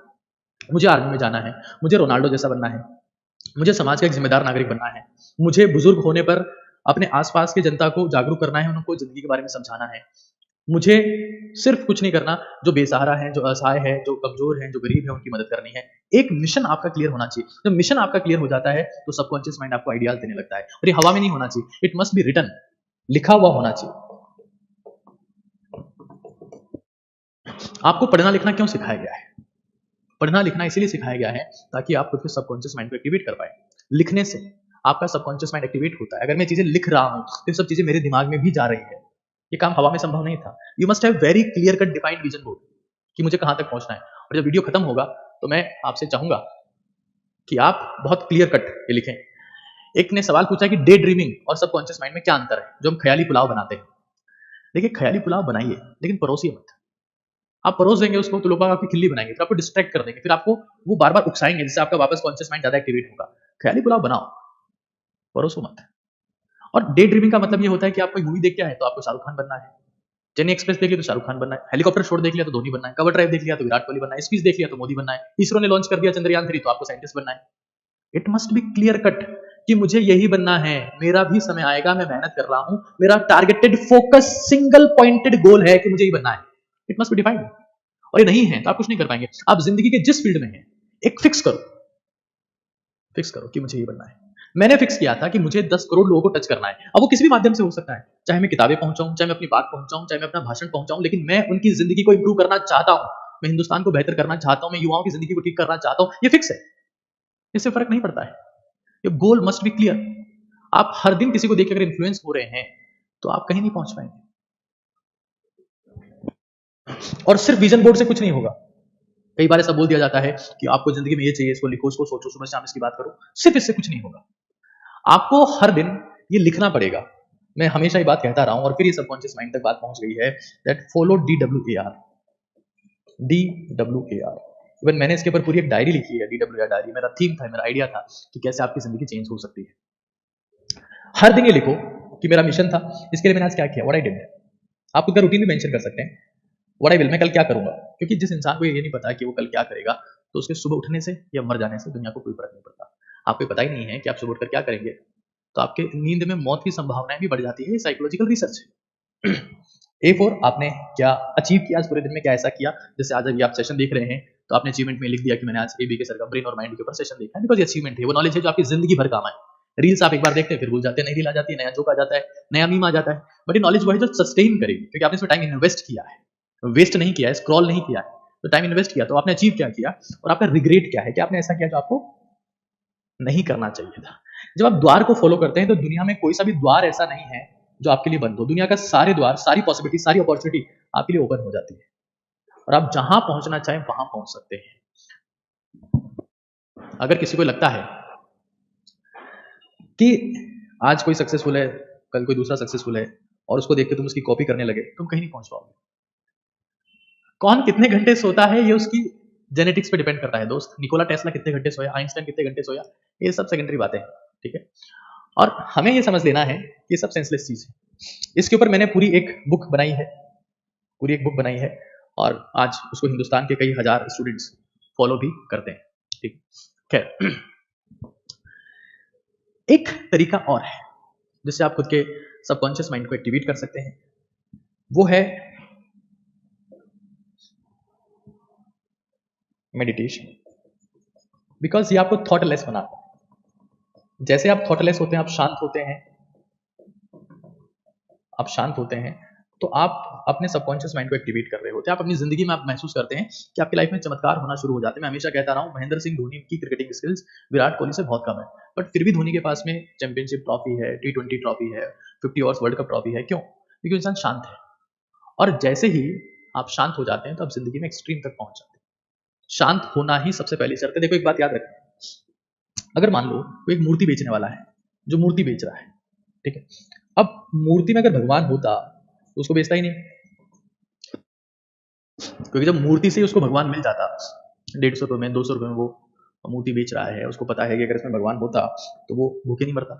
मुझे आर्मी में जाना है, मुझे रोनाल्डो जैसा बनना है, मुझे समाज का एक जिम्मेदार नागरिक बनना है, मुझे बुजुर्ग होने पर अपने आसपास की जनता को जागरूक करना है, उनको जिंदगी के बारे में समझाना है, मुझे सिर्फ कुछ नहीं करना, जो बेसहारा है, जो असहाय है, जो कमजोर है, जो गरीब है, उनकी मदद करनी है। एक मिशन आपका क्लियर होना चाहिए। जब मिशन आपका क्लियर हो जाता है तो सबकॉन्शियस माइंड आपको आइडियाज देने लगता है। और ये हवा में नहीं होना चाहिए, इट मस्ट बी रिटन, लिखा हुआ होना चाहिए। आपको पढ़ना लिखना क्यों सिखाया गया है? पढ़ना लिखना इसीलिए सिखाया गया है ताकि आप खुद के सबकॉन्शियस माइंड को एक्टिवेट कर पाए। लिखने से आपका सबकॉन्शियस माइंड एक्टिवेट होता है। अगर मैं चीजें लिख रहा हूं तो ये सब चीजें मेरे दिमाग में भी जा रही है। ये काम हवा में संभव नहीं था। You must have very clear cut defined vision board कि मुझे कहां तक पहुंचना है। और जब वीडियो खत्म होगा तो मैं आपसे चाहूंगा कि आप बहुत क्लियर कट ये लिखें। एक ने सवाल पूछा कि डे ड्रीमिंग और सबकॉन्शियस माइंड में क्या अंतर है, जो हम ख्याली पुलाव बनाते हैं। देखिए, ख्याली पुलाव बनाइए लेकिन परोसिए मत। आप परोस देंगे उसको तो लोग आपकी खिल्ली बनाएंगे, फिर आपको डिस्ट्रैक्ट कर देंगे, फिर आपको वो बार बार उकसाएंगे, जिससे आपका वापस कॉन्शियस माइंड ज्यादा एक्टिवेट होगा। ख्याली पुलाव बनाओ, परोसो मत। और डे ड्रीमिंग का मतलब ये होता है कि आप कोई मूवी देख के आए तो आपको शाहरुख खान बनना है, चेन्नई एक्सप्रेस देख लिया तो शाहरुख खान बनना है, हेलीकॉप्टर शॉट देख लिया तो धोनी बनना है, कवर ड्राइव देख लिया तो विराट कोहली बनना है, स्पीच देख लिया तो मोदी बनना है, इसरो ने लॉन्च कर दिया चंद्रयान 3 तो आपको साइंटिस्ट बनना है। It must be clear cut कि मुझे यही बनना है, मेरा भी समय आएगा, मैं मेहनत कर रहा हूं, मेरा टारगेटेड फोकस सिंगल पॉइंटेड गोल है कि मुझे ही बनना है। It must be defined. और ये नहीं है तो आप कुछ नहीं कर पाएंगे। आप जिंदगी के जिस फील्ड में हैं एक फिक्स करो कि मुझे ये बनना है। मैंने फिक्स किया था कि मुझे 10 करोड़ लोगों को टच करना है। अब वो किसी भी माध्यम से हो सकता है, चाहे मैं किताबें पहुंचाऊं, चाहे मैं अपनी बात पहुंचाऊं, चाहे मैं अपना भाषण पहुंचाऊं, लेकिन मैं उनकी जिंदगी को इंप्रूव करना चाहता हूं, मैं हिंदुस्तान को बेहतर करना चाहता हूं, मैं युवाओं की जिंदगी को ठीक करना चाहता हूं। ये फिक्स है, इससे फर्क नहीं पड़ता है। ये गोल मस्ट बी क्लियर। आप हर दिन किसी को देख के अगर इन्फ्लुएंस हो रहे हैं तो आप कहीं नहीं पहुंच पाएंगे। और सिर्फ विजन बोर्ड से कुछ नहीं होगा। कई बार ऐसा बोल दिया जाता है कि आपको जिंदगी में ये चाहिए, इसको लिखो, इसको सोचो, सुबह शाम इसकी बात करो। सिर्फ इससे कुछ नहीं होगा। आपको हर दिन ये लिखना पड़ेगा। मैं हमेशा ये बात कहता रहा हूं और फिर ये सबकॉन्शियस माइंड तक बात पहुंच गई है दैट फॉलो DWAR। इवन मैंने इसके ऊपर पूरी एक डायरी लिखी है, DWAR डायरी। मेरा थीम था, मेरा आइडिया था कि कैसे आपकी जिंदगी चेंज हो सकती है। हर दिन ये लिखो कि मेरा मिशन था, इसके लिए मैंने आज क्या किया, व्हाट आई डिड। आप खुद का रूटीन भी मेंशन कर सकते हैं, व्हाट आई विल, मैं कल क्या करूंगा। क्योंकि जिस इंसान को ये नहीं पता कि वो कल क्या करेगा तो उसके सुबह उठने से या मर जाने से दुनिया को कोई फर्क नहीं पड़ता। आपको पता ही नहीं है कि आप सुबह उठकर क्या करेंगे तो आपके नींद में मौत की संभावनाएं भी बढ़ जाती है। ये साइकोलॉजिकल रिसर्च है। A4 आपने क्या अचीव किया आज पूरे दिन में, क्या ऐसा किया। जैसे आज अभी आप सेशन देख रहे हैं तो आपने अचीवमेंट में लिख दिया कि मैंने आज ABK सर का ब्रेन और माइंड के ऊपर सेशन देखा है, बिकॉज ये अचीवमेंट है, वो नॉलेज है जो आपकी जिंदगी भर काम आए। रील्स आप एक बार देखते हैं फिर भूल जाते हैं, नई रील आ जाती है, नया जोक आ जाता है, नया मीम आ जाता है, बट ये नॉलेज वो है जो सस्टेन करेगी, क्योंकि आपने इसमें टाइम इन्वेस्ट किया है, वेस्ट नहीं किया है, स्क्रॉल नहीं किया है, तो टाइम इन्वेस्ट किया। तो आपने अचीव क्या किया और आपका रिग्रेट क्या है कि आपने ऐसा किया जो आपको नहीं करना चाहिए था। जब आप द्वार को फॉलो करते हैं तो दुनिया में कोई सा भी द्वार ऐसा नहीं है जो आपके लिए बंद हो। दुनिया का सारे द्वार, सारी पॉसिबिलिटी, सारी अपॉर्चुनिटी आपके लिए ओपन हो जाती है और आप जहां पहुंचना चाहें वहां पहुंच सकते हैं। अगर किसी को लगता है कि आज कोई सक्सेसफुल है, कल कोई दूसरा सक्सेसफुल है और उसको देख के तुम उसकी कॉपी करने लगे, तुम कहीं नहीं पहुंच पाओगे। कौन कितने घंटे सोता है ये उसकी जेनेटिक्स पे डिपेंड करता है दोस्त। निकोला टेस्ला कितने घंटे सोया, आइंस्टाइन कितने घंटे सोया, ये सब सेकेंडरी बातें हैं, ठीक है। और हमें ये समझ लेना है कि ये सब सेंसलेस चीज है। इसके ऊपर मैंने पूरी एक बुक बनाई है, और आज उसको हिंदुस्तान के कई हजार स्टूडेंट्स फॉलो भी करते हैं, ठीक। खैर, एक तरीका और है जिससे आप खुद के सबकॉन्शियस माइंड को एक्टिवेट कर सकते हैं, वो है मेडिटेशन। बिकॉज ये आपको थॉटलेस बनाता है। जैसे आप थॉटलेस होते हैं, आप शांत होते हैं तो आप अपने सबकॉन्शियस माइंड को एक्टिवेट कर रहे होते हैं। आप अपनी जिंदगी में आप महसूस करते हैं कि आपकी लाइफ में चमत्कार होना शुरू हो जाते हैं। मैं हमेशा कहता रहा हूं, महेंद्र सिंह धोनी की क्रिकेटिंग स्किल्स विराट कोहली से बहुत कम है, बट फिर भी धोनी के पास में चैंपियनशिप ट्रॉफी है, T20 ट्रॉफी है, 50 ओवर्स वर्ल्ड कप ट्रॉफी है। क्यों? क्योंकि इंसान शांत है। और जैसे ही आप शांत हो जाते हैं तो आप जिंदगी में एक्सट्रीम तक पहुंच जाते हैं। शांत होना ही सबसे पहली शर्त है। देखो एक बात याद रखें, अगर मान लो कोई एक मूर्ति बेचने वाला है जो मूर्ति बेच रहा है, ठीक है। अब मूर्ति में अगर भगवान होता तो उसको बेचता ही नहीं, क्योंकि जब मूर्ति से ही उसको भगवान मिल जाता, 150 रुपये में, 200 रुपये में वो मूर्ति बेच रहा है, उसको पता है कि अगर इसमें भगवान होता तो वो भूखे नहीं मरता।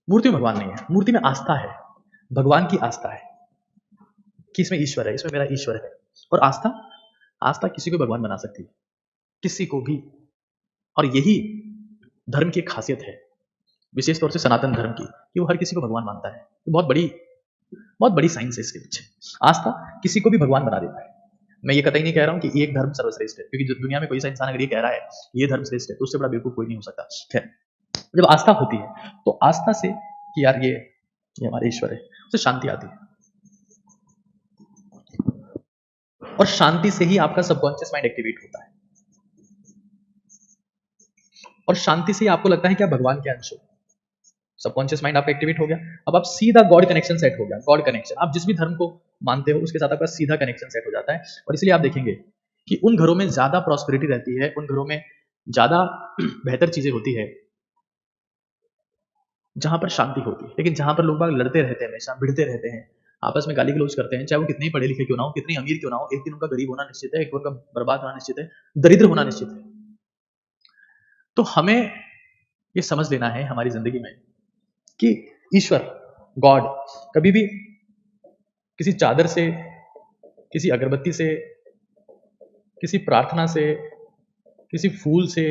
मूर्ति में भगवान नहीं है, मूर्ति में आस्था है, भगवान की आस्था है कि इसमें ईश्वर है, इसमें मेरा ईश्वर है। और आस्था किसी को भगवान बना सकती है, किसी को भी। और यही धर्म की एक खासियत है, विशेष तौर से सनातन धर्म की, कि वो हर किसी को भगवान मानता है। तो बहुत बड़ी साइंस है इसके पीछे। आस्था किसी को भी भगवान बना देता है। मैं ये कतई नहीं कह रहा हूं कि एक धर्म सर्वश्रेष्ठ है, क्योंकि दुनिया में कोई सा इंसान अगर ये कह रहा है ये धर्म श्रेष्ठ है तो उससे बड़ा बिल्कुल कोई नहीं हो सकता। खैर, जब आस्था होती है तो आस्था से कि यार ये हमारे ईश्वर है, उससे शांति आती है। और शांति से ही आपका सबकॉन्शियस माइंड एक्टिवेट होता है, और शांति से ही आपको लगता है कि आप भगवान के अंश हो। सबकॉन्शियस माइंड आपका एक्टिवेट हो गया, अब आप सीधा गॉड कनेक्शन सेट हो गया। गॉड कनेक्शन, आप जिस भी धर्म को मानते हो उसके साथ आपका सीधा कनेक्शन सेट हो जाता है। और इसलिए आप देखेंगे कि उन घरों में ज्यादा प्रॉस्पेरिटी रहती है, उन घरों में ज्यादा बेहतर चीजें होती है जहां पर शांति होती है। लेकिन जहां पर लोग बाग लड़ते रहते हैं, हमेशा भिड़ते रहते हैं, आपस में गाली गलौज करते हैं, चाहे वो कितने ही पढ़े लिखे क्यों ना हो, कितने अमीर क्यों ना हो, एक दिन उनका गरीब होना निश्चित है, एक दिन उनका बर्बाद होना निश्चित है, दरिद्र होना निश्चित है। तो हमें ये समझ लेना है हमारी जिंदगी में कि ईश्वर, गॉड, कभी भी किसी चादर से, किसी अगरबत्ती से, किसी प्रार्थना से, किसी फूल से,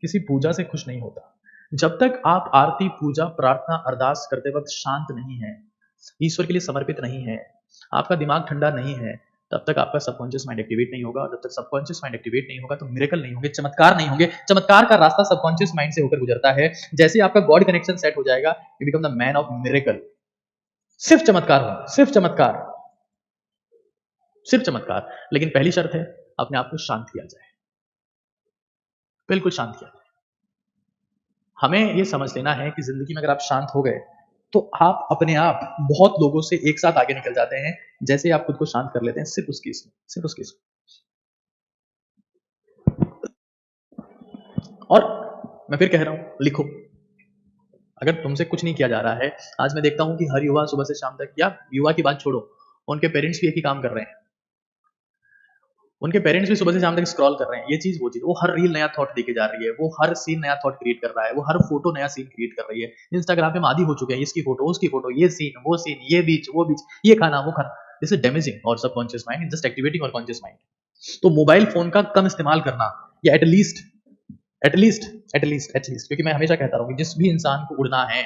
किसी पूजा से खुश नहीं होता। जब तक आप आरती, पूजा, प्रार्थना, अरदास करते वक्त शांत नहीं है, ईश्वर के लिए समर्पित नहीं है, आपका दिमाग ठंडा नहीं है, तब तक आपका सबकॉन्शियस माइंड एक्टिवेट नहीं होगा। जब तक सबकॉन्शियस माइंड एक्टिवेट नहीं होगा तो मिरेकल नहीं होंगे, चमत्कार नहीं होंगे। चमत्कार का रास्ता सबकॉन्शियस माइंड से होकर गुजरता है। जैसे ही आपका गॉड कनेक्शन सेट हो जाएगा, you become the man of miracle. सिर्फ चमत्कार होगा, सिर्फ चमत्कार, सिर्फ चमत्कार। लेकिन पहली शर्त है, अपने आप को शांत किया जाए, बिल्कुल शांत किया जाए। हमें यह समझ लेना है कि जिंदगी में अगर आप शांत हो गए तो आप अपने आप बहुत लोगों से एक साथ आगे निकल जाते हैं। जैसे आप खुद को शांत कर लेते हैं सिर्फ उस केस में, सिर्फ उस केस में। और मैं फिर कह रहा हूं, लिखो। अगर तुमसे कुछ नहीं किया जा रहा है, आज मैं देखता हूं कि हर युवा सुबह से शाम तक, या युवा की बात छोड़ो, उनके पेरेंट्स भी एक ही काम कर रहे हैं। उनके पेरेंट्स भी सुबह से शाम तक स्क्रॉल कर रहे हैं, ये चीज वो चीज, वो हर रील नया थॉट देके जा रही है, वो हर सीन नया थॉट क्रिएट कर रहा है, वो हर फोटो नया सीन क्रिएट कर रही है। इंस्टाग्राम पे हम आदी हो चुके हैं, इसकी फोटो, उसकी फोटो, ये सीन, वो सीन, ये बीच, वो बीच, ये खाना, वो खाना। दिस इज डैमेजिंग और सबकॉन्शियस माइंड, जस्ट एक्टिवेटिंग और कॉन्शियस माइंड। तो मोबाइल फोन का कम इस्तेमाल करना, या एटलीस्ट क्योंकि मैं हमेशा कहता हूँ कि जिस भी इंसान को उड़ना है,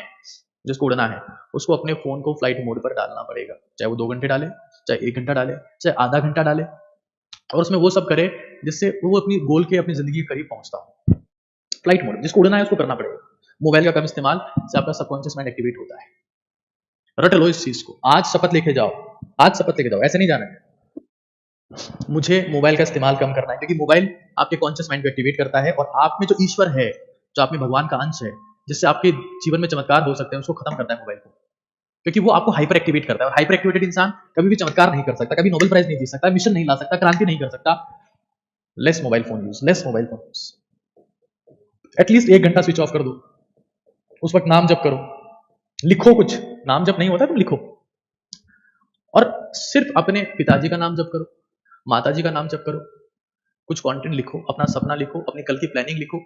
जिसको उड़ना है, उसको अपने फोन को फ्लाइट मोड पर डालना पड़ेगा। चाहे वो 2 घंटे डाले, चाहे 1 घंटा डाले, चाहे आधा घंटा डाले, और उसमें वो सब करे जिससे वो अपनी गोल के, अपनी जिंदगी के करीब पहुंचता हो। फ्लाइट मोड, जिसको उड़ना है उसको करना पड़ेगा। मोबाइल का कम इस्तेमाल से आपका सबकॉन्शियस माइंड एक्टिवेट होता है। रट लो इस चीज को, आज शपथ लेके जाओ, आज शपथ लेके जाओ, ऐसे नहीं जाना है। मुझे मोबाइल का इस्तेमाल कम करना है, क्योंकि मोबाइल आपके कॉन्शियस माइंड को एक्टिवेट करता है, और आप में जो ईश्वर है, जो आप में भगवान का अंश है, जिससे आपके जीवन में चमत्कार हो सकते हैं, उसको खत्म करता है मोबाइल को। क्योंकि वो आपको हाइपर एक्टिवेट करता है, और हाइपर एक्टिवेटेड इंसान कभी भी चमत्कार नहीं कर सकता, कभी नोबेल प्राइज नहीं जीत सकता, मिशन नहीं ला सकता, क्रांति नहीं कर सकता। Less mobile phone use, less mobile phone use. At least 1 घंटा स्विच ऑफ कर दो, उस वक्त नाम जप करो, लिखो कुछ। नाम जप नहीं होता तुम लिखो, और सिर्फ अपने पिताजी का नाम जप करो, माताजी का नाम जप करो, कुछ कंटेंट लिखो, अपना सपना लिखो, अपनी कल की प्लानिंग लिखो,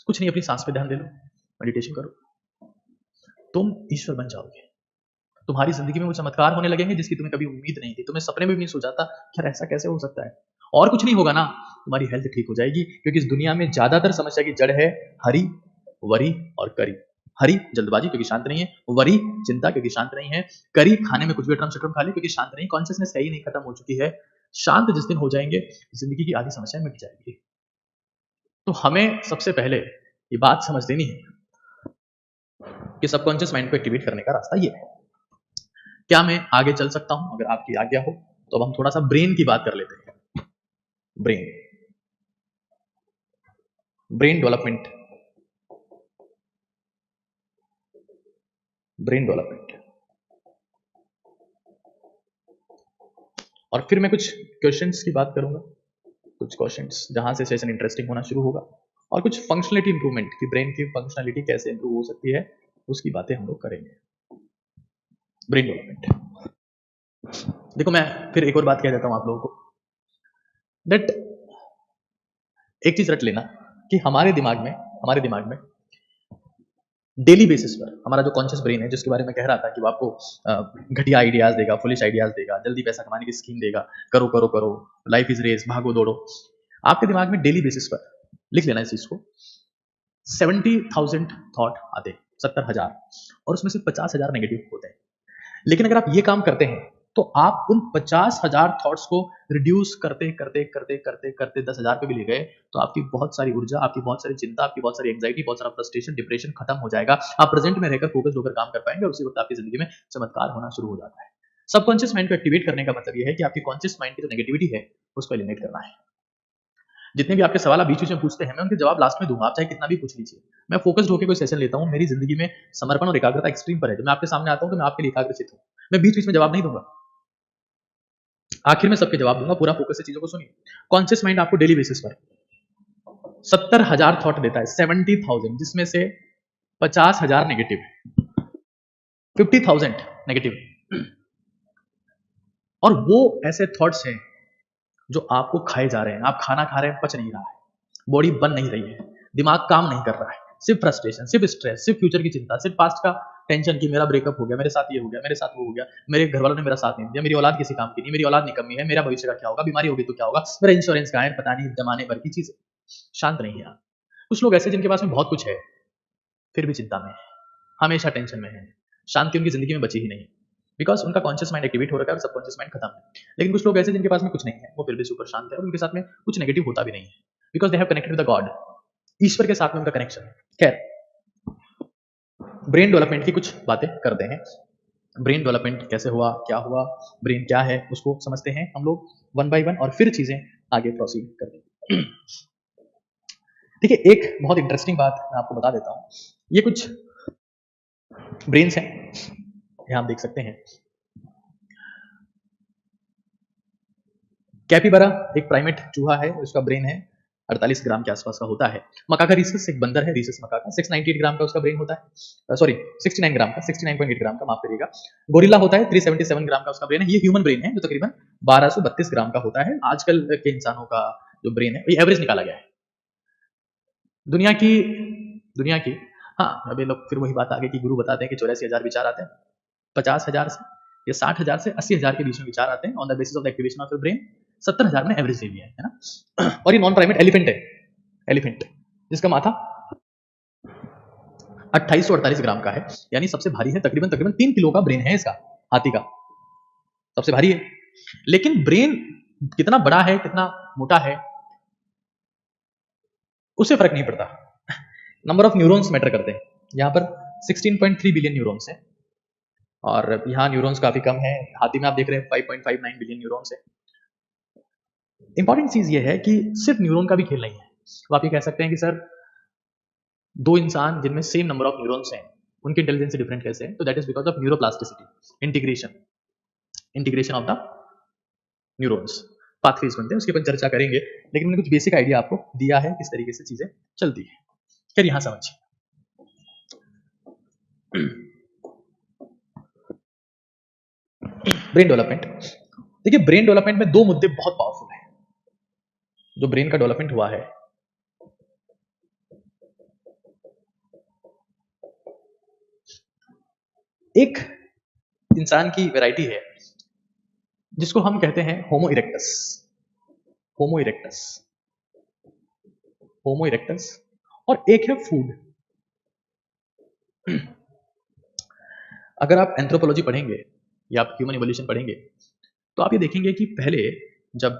कुछ नहीं, अपनी सांस पे ध्यान दे लो, मेडिटेशन करो, तुम ईश्वर बन जाओगे। तुम्हारी जिंदगी में वो चमत्कार होने लगेंगे जिसकी तुम्हें कभी उम्मीद नहीं थी, तुम्हें सपने में भी नहीं सोचा था कि यार ऐसा कैसे हो सकता है। और कुछ नहीं होगा ना, तुम्हारी हेल्थ ठीक हो जाएगी, क्योंकि इस दुनिया में ज्यादातर समस्या की जड़ है हरी, वरी और करी। हरी, जल्दबाजी, क्योंकि शांत नहीं है। वरी, चिंता, क्योंकि शांत नहीं है। करी, खाने में कुछ भी अटरम शटरम खा ले, क्योंकि शांत नहीं, कॉन्शियसनेस है ही नहीं, खत्म हो चुकी है। शांत जिस दिन हो जाएंगे, जिंदगी की आधी समस्याएं मिट जाएगी। तो हमें सबसे पहले ये बात समझ लेनी है कि सबकॉन्शियस माइंड को एक्टिवेट करने का रास्ता ये है। क्या मैं आगे चल सकता हूं? अगर आपकी आज्ञा हो तो अब हम थोड़ा सा ब्रेन की बात कर लेते हैं। Brain development, brain development. और फिर मैं कुछ क्वेश्चंस की बात करूंगा, कुछ क्वेश्चंस जहां से सेशन इंटरेस्टिंग होना शुरू होगा, और कुछ फंक्शनलिटी इंप्रूवमेंट की, ब्रेन की फंक्शनलिटी कैसे इंप्रूव हो सकती है, उसकी बातें हम लोग करेंगे। Brain development. देखो, मैं फिर एक और बात कह देता हूं आप लोगों को, दैट एक चीज रट लेना कि हमारे दिमाग में डेली बेसिस पर हमारा जो कॉन्शियस ब्रेन है, जिसके बारे में कह रहा था कि वो आपको घटिया आइडियाज देगा, फुलिश आइडियाज देगा, जल्दी पैसा कमाने की स्कीम देगा, करो करो करो, लाइफ इज रेस, भागो दौड़ो। आपके दिमाग में डेली बेसिस पर, लिख लेना इस चीज को, 70,000 थॉट आते, 70,000, और उसमें से 50,000 नेगेटिव होते हैं। लेकिन अगर आप ये काम करते हैं तो आप उन 50,000 थॉट्स को रिड्यूस करते करते करते करते करते 10,000 पे भी ले गए तो आपकी बहुत सारी ऊर्जा, आपकी बहुत सारी चिंता, आपकी बहुत सारी एंजाइटी, बहुत सारा फ्रस्ट्रेशन, डिप्रेशन खत्म हो जाएगा। आप प्रेजेंट में रहकर फोकस होकर काम कर पाएंगे, और उसी वक्त आपकी जिंदगी में चमत्कार होना शुरू हो जाता है। सबकॉन्शियस माइंड को एक्टिवेट करने का मतलब यह है कि आपकी कॉन्शियस माइंड की जो नेगेटिविटी है उसको एलिमिनेट करना है। जितने भी आपके सवाल आप बीच में पूछते हैं, मैं उनके जवाब लास्ट में दूंगा, आप चाहे कितना भी पूछ लीजिए। मैं फोकस्ड होकर कोई सेशन लेता हूं, मेरी जिंदगी में समर्पण और एकाग्रता एक्सट्रीम पर है। जब मैं आपके सामने आता हूं तो मैं आपके लिए एकाग्रचित हूं, मैं बीच बीच में जवाब नहीं दूंगा, आखिर में सबके जवाब दूंगा। पूरा फोकस से चीजों को सुनिए। कॉन्शियस माइंड आपको डेली बेसिस पर 70,000 थॉट देता है, 70,000, जिसमें से 50,000 नेगेटिव है, 50,000 नेगेटिव, और वो ऐसे थॉट्स हैं जो आपको खाए जा रहे हैं। आप खाना खा रहे हैं, पच नहीं रहा है, बॉडी बन नहीं रही है, दिमाग काम नहीं कर रहा है, सिर्फ फ्रस्ट्रेशन, सिर्फ स्ट्रेस, सिर्फ फ्यूचर की चिंता, सिर्फ पास्ट का टेंशन की मेरा ब्रेकअप हो गया, मेरे साथ ये हो गया, मेरे साथ वो हो गया, मेरे घर वालों ने मेरा साथ नहीं दिया, मेरी औलाद किसी काम की नहीं, मेरी औलाद निकम्मी है, मेरा भविष्य का क्या होगा, बीमारी होगी तो क्या होगा, मेरा इंश्योरेंस कहाँ है, पता नहीं, जमाने भर की चीजें। शांत नहीं है। कुछ लोग ऐसे जिनके पास में बहुत कुछ है, फिर भी चिंता में है, हमेशा टेंशन में है, शांति उनकी जिंदगी में बची ही नहीं, बिकॉज उनका कॉन्शियस माइंड एक्टिवेट हो रखा है और सबकॉन्शियस माइंड खत्म है। लेकिन कुछ लोग ऐसे जिनके पास में कुछ नहीं है, वो फिर भी सुपर शांत है और उनके साथ में कुछ नेगेटिव होता भी नहीं है, because they have connected with the god. ईश्वर के साथ में उनका कनेक्शन है। खैर, ब्रेन डेवलपमेंट की कुछ बातें करते हैं। ब्रेन डेवलपमेंट कैसे हुआ, क्या हुआ, ब्रेन क्या है, उसको समझते हैं हम लोग वन बाय वन, और फिर चीजें आगे प्रोसीड करते हैं। देखिए, एक बहुत इंटरेस्टिंग बात मैं आपको बता देता हूं। ये कुछ ब्रेन्स हैं, यहां आप देख सकते हैं। कैपिबरा एक प्राइमेट चूहा है, उसका ब्रेन है 48 ग्राम के आसपास का होता है। मकाका रीसस एक बंदर है, रीसस मकाका, 698 ग्राम का उसका ब्रेन होता है, सॉरी 69 ग्राम का, 69.8 ग्राम का, माफ करिएगा। गोरिल्ला होता है 377 ग्राम का उसका ब्रेन है। ये ह्यूमन ब्रेन है जो तकरीबन 1232 ग्राम का होता है। आजकल के इंसानों का जो ब्रेन है, ये एवरेज निकाला गया है दुनिया की। हाँ, अभी लोग फिर वही बात आगे कि गुरु बताते हैं कि 84,000 विचार आते हैं, 50,000 से या 60,000 से 80,000 के बीच में विचार आते हैं on the basis of the activation of your brain. 70,000 में एवरेज ले लिया है ना। और ये नॉन प्राइमेट एलिफेंट है, एलिफेंट जिसका माथा 2848 ग्राम का है, यानी सबसे भारी है। तकरीबन 3 किलो का ब्रेन है इसका, हाथी का सबसे भारी है। लेकिन ब्रेन कितना बड़ा है, कितना मोटा है, उससे फर्क नहीं पड़ता। नंबर ऑफ न्यूरॉन्स मैटर करते हैं। यहाँ पर 16.3 बिलियन न्यूरॉन्स है और यहाँ न्यूरॉन्स काफी कम है। हाथी में आप देख रहे हैं 5.59 बिलियन न्यूरॉन्स है। इंपॉर्टेंट चीज ये है कि सिर्फ न्यूरॉन का भी खेल नहीं है। तो आप ये कह सकते हैं कि सर, दो इंसान जिनमें सेम नंबर ऑफ न्यूरॉन्स हैं, उनकी इंटेलिजेंस डिफरेंट कैसे है? तो that is because of neuroplasticity, integration of the neurons, pathways बनते हैं, उसके ऊपर चर्चा करेंगे। लेकिन मैंने कुछ बेसिक आइडिया आपको दिया है किस तरीके से चीजें चलती है। फिर यहां समझिए, ब्रेन डेवलपमेंट। देखिए, ब्रेन डेवलपमेंट में दो मुद्दे बहुत पावरफुल हैं। जो ब्रेन का डेवलपमेंट हुआ है, एक इंसान की वैरायटी है जिसको हम कहते हैं होमो इरेक्टस। होमो इरेक्टस, होमो इरेक्टस, और एक है फूड। अगर आप एंथ्रोपोलॉजी पढ़ेंगे या आप ह्यूमन इवोल्यूशन पढ़ेंगे तो आप ये देखेंगे कि पहले जब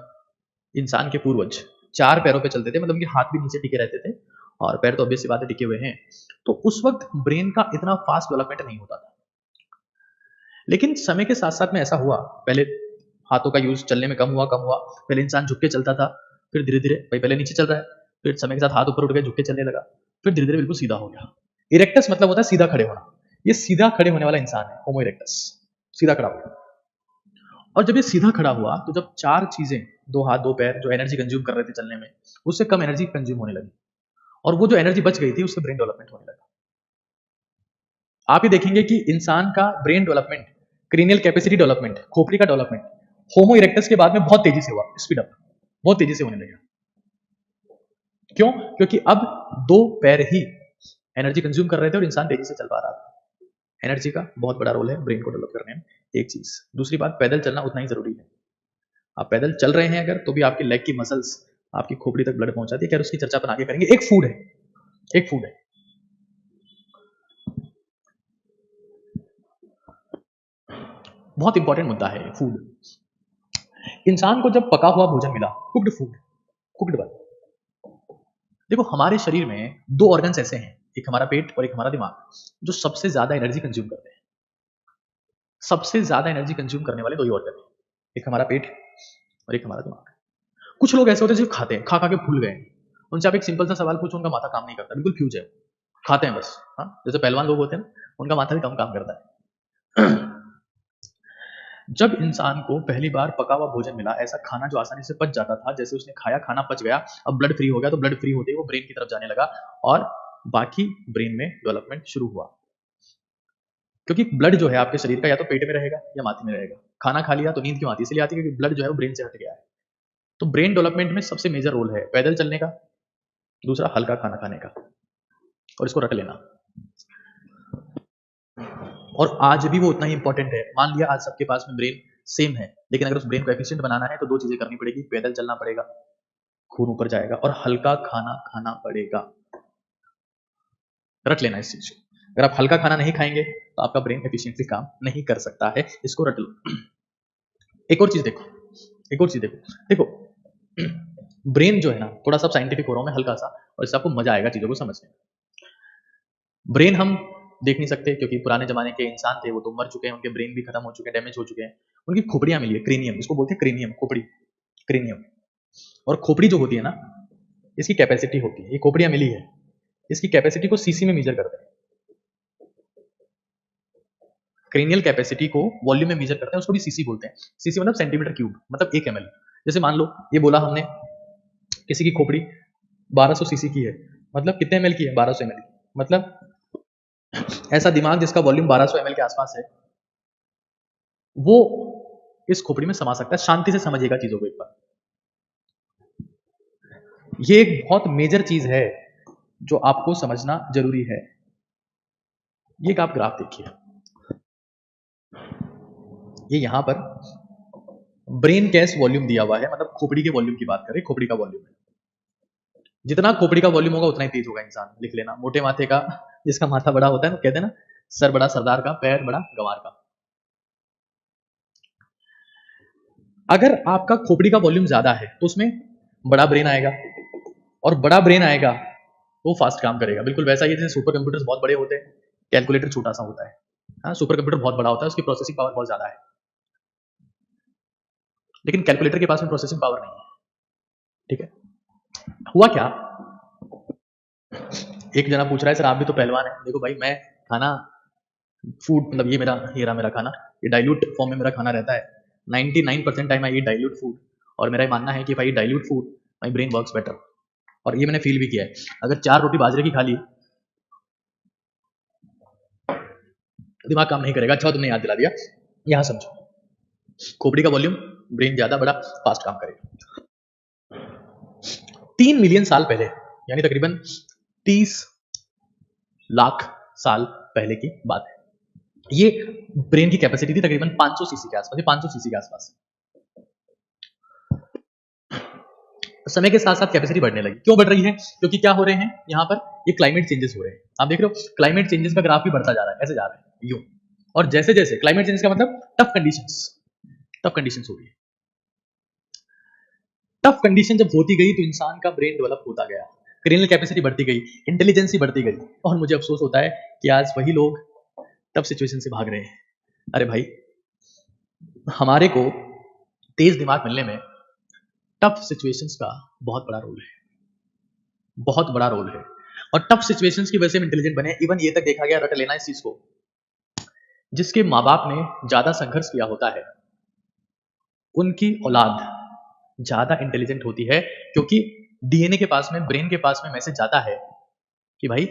इंसान के पूर्वज 4 पैरों पे चलते थे, मतलब उनके हाथ भी नीचे टिके रहते थे और पैर तो ऑब्वियस सी बात है टिके हुए हैं, तो उस वक्त ब्रेन का इतना फास्ट डेवलपमेंट नहीं होता था। लेकिन समय के साथ साथ में ऐसा हुआ, पहले हाथों का यूज चलने में कम हुआ। पहले इंसान झुक के चलता था, फिर धीरे धीरे भाई पहले नीचे चल रहा है, फिर समय के साथ हाथ ऊपर उठ गए, झुक के चलने लगा, फिर धीरे धीरे बिल्कुल सीधा हो गया। इरेक्टस मतलब होता है सीधा खड़े होना। ये सीधा खड़े होने वाला इंसान है होमो इरेक्टस, सीधा खड़ा हुआ। और जब ये सीधा खड़ा हुआ तो जब 4 चीजें, 2 हाथ 2 पैर, जो एनर्जी कंज्यूम कर रहे थे चलने में, उससे कम एनर्जी कंज्यूम होने लगी और वो जो एनर्जी बच गई थी उससे ब्रेन डेवलपमेंट होने लगा। आप ये देखेंगे कि इंसान का brain development, cranial capacity development, खोपड़ी का डेवलपमेंट होमो इरेक्टस के बाद में बहुत तेजी से हुआ, स्पीड अप बहुत तेजी से होने लगा। क्यों? क्योंकि अब 2 पैर ही एनर्जी कंज्यूम कर रहे थे और इंसान तेजी से चल पा रहा था। एनर्जी का बहुत बड़ा रोल है ब्रेन को डेवलप करने में, एक चीज। दूसरी बात, पैदल चलना उतना ही जरूरी है। आप पैदल चल रहे हैं अगर, तो भी आपकी लेग की मसल्स आपकी खोपड़ी तक ब्लड पहुंचाती है। खैर, उसकी चर्चा अपन आगे करेंगे। एक फूड है, बहुत इंपॉर्टेंट मुद्दा है फूड। इंसान को जब पका हुआ भोजन मिला, कुक्ड फूड, कुक्ड वन। देखो, हमारे शरीर में 2 ऑर्गन्स ऐसे हैं, एक हमारा पेट और एक हमारा दिमाग, जो सबसे ज्यादा एनर्जी कंज्यूम करते हैं। सबसे ज्यादा एनर्जी कंज्यूम करने वाले 2 ही ऑर्गन हैं, एक हमारा पेट और एक हमारा दिमाग। कुछ लोग ऐसे होते हैं जो खाते हैं, खा खा के भूल गए। उनसे आप एक सिंपल सा सवाल पूछो, उनका माथा काम नहीं करता, बिल्कुल फ्यूज है, खाते हैं बस। हाँ, जैसे पहलवान लोग होते हैं ना, उनका माथा भी कम काम करता है। जब इंसान को पहली बार पका हुआ भोजन मिला, ऐसा खाना जो आसानी से पच जाता था, जैसे उसने खाया, खाना पच गया, अब ब्लड फ्री हो गया, तो ब्लड फ्री होते ही वो ब्रेन की तरफ जाने लगा और बाकी ब्रेन में डेवलपमेंट शुरू हुआ। क्योंकि ब्लड जो है आपके शरीर का या तो पेट में रहेगा या माथे में रहेगा। खाना खा लिया तो नींद क्यों आती है? इसलिए आती है क्योंकि ब्लड जो है वो ब्रेन से हट गया है। तो ब्रेन डेवलपमेंट में सबसे मेजर रोल है पैदल चलने का, दूसरा हल्का खाना खाने का, और इसको रट लेना। और आज भी वो उतना ही इंपॉर्टेंट है। मान लिया आज सबके पास में ब्रेन सेम है, लेकिन अगर उस ब्रेन को एफिशिएंट बनाना है तो दो चीजें करनी पड़ेगी, पैदल चलना पड़ेगा, खून ऊपर जाएगा, और हल्का खाना खाना पड़ेगा। रट लेना इस चीज को। अगर आप हल्का खाना नहीं खाएंगे तो आपका ब्रेन एफिशिएंटली काम नहीं कर सकता है, इसको रट लो। एक और चीज देखो, एक और चीज देखो, देखो ब्रेन जो है ना, थोड़ा सा साइंटिफिक हो रहा हूं मैं हल्का सा, और इससे आपको मजा आएगा चीजों को समझने में। ब्रेन हम देख नहीं सकते क्योंकि पुराने जमाने के इंसान थे, वो तो मर चुके हैं, उनके ब्रेन भी खत्म हो चुके हैं, डैमेज हो चुके हैं। उनकी खोपड़ियां मिली है, क्रेनियम, इसको बोलते हैं क्रेनियम, खोपड़ी, क्रेनियम। और खोपड़ी जो होती है ना, इसकी कैपेसिटी होती है, ये खोपड़ियां मिली है, इसकी कैपेसिटी को सीसी में मेजर करते हैं। क्रेनियल कैपेसिटी को वॉल्यूम में मेजर करते हैं, उसको भी सीसी बोलते हैं। सीसी मतलब सेंटीमीटर क्यूब, मतलब 1 ml। जैसे मान लो ये बोला हमने किसी की खोपड़ी 1200 सीसी की है, मतलब कितने ml की है? 1200 ml। मतलब ऐसा दिमाग जिसका वॉल्यूम 1200 ml के आसपास है, वो इस खोपड़ी में समा सकता है। शांति से समझिएगा चीजों को एक बार। ये एक बहुत मेजर चीज है जो आपको समझना जरूरी है। ये एक आप ग्राफ देखिए, ये यहां पर ब्रेन गैस वॉल्यूम दिया हुआ है, मतलब खोपड़ी के वॉल्यूम की बात करें, खोपड़ी का वॉल्यूम है। जितना खोपड़ी का वॉल्यूम होगा उतना ही तेज होगा इंसान। लिख लेना, मोटे माथे का जिसका माथा बड़ा होता है ना, कहते हैं ना, सर बड़ा सरदार का, पैर बड़ा गंवार का। अगर आपका खोपड़ी का वॉल्यूम ज्यादा है तो उसमें बड़ा ब्रेन आएगा, और बड़ा ब्रेन आएगा तो वो फास्ट काम करेगा। बिल्कुल वैसा ही जैसे सुपर कंप्यूटर्स बहुत बड़े होते हैं, कैलकुलेटर छोटा सा होता है। हाँ, सुपर कंप्यूटर बहुत बड़ा होता है, उसकी प्रोसेसिंग पावर बहुत ज्यादा है, लेकिन कैलकुलेटर के पास में प्रोसेसिंग पावर नहीं है। ठीक है, हुआ क्या, एक जना पूछ रहा है, सर आप भी तो पहलवान है। देखो भाई, मैं खाना, फूड, मतलब ये मेरा खाना, ये डाइल्यूट फॉर्म में मेरा खाना रहता है। 99% time I eat dilute food, और मेरा ये मानना है कि भाई dilute food my brain works better. और ये मैंने फील भी किया है। अगर 4 रोटी बाजरे की खा ली, दिमाग काम नहीं करेगा। अच्छा तुमने याद दिला दिया, यहां समझो, खोपड़ी का वॉल्यूम, ब्रेन ज्यादा बड़ा, फास्ट काम करेगा। 3 मिलियन साल पहले, यानी तकरीबन 30 लाख साल पहले की बात है, ये ब्रेन की कैपेसिटी थी तकरीबन 500 सीसी के आसपास, 500 सीसी के आसपास। समय के साथ साथ कैपेसिटी बढ़ने लगी। क्यों बढ़ रही है? क्योंकि क्या हो रहे हैं यहाँ पर, ये क्लाइमेट चेंजेस हो रहे हैं। आप देख रहे हो क्लाइमेट चेंजेस का ग्राफ भी बढ़ता जा रहा है, ऐसे जा रहा है यूं। और जैसे जैसे क्लाइमेट चेंज का मतलब टफ कंडीशंस हो रही है। टफ कंडीशन जब होती गई तो इंसान का ब्रेन डेवलप होता गया, क्रेनियल कैपेसिटी बढ़ती गई, इंटेलिजेंसी बढ़ती गई। और मुझे अफसोस होता है कि आज वही लोग टफ सिचुएशन से भाग रहे हैं। अरे भाई, हमारे को तेज दिमाग मिलने में टफ सिचुएशंस का बहुत बड़ा रोल है, बहुत बड़ा रोल है। और टफ सिचुएशंस की वजह से हम इंटेलिजेंट बने। इवन ये तक देखा गया, रट लेना इस चीज को, जिसके माँ बाप ने ज्यादा संघर्ष किया होता है, उनकी औलाद ज्यादा इंटेलिजेंट होती है, क्योंकि डीएनए के पास में, ब्रेन के पास में मैसेज जाता है कि भाई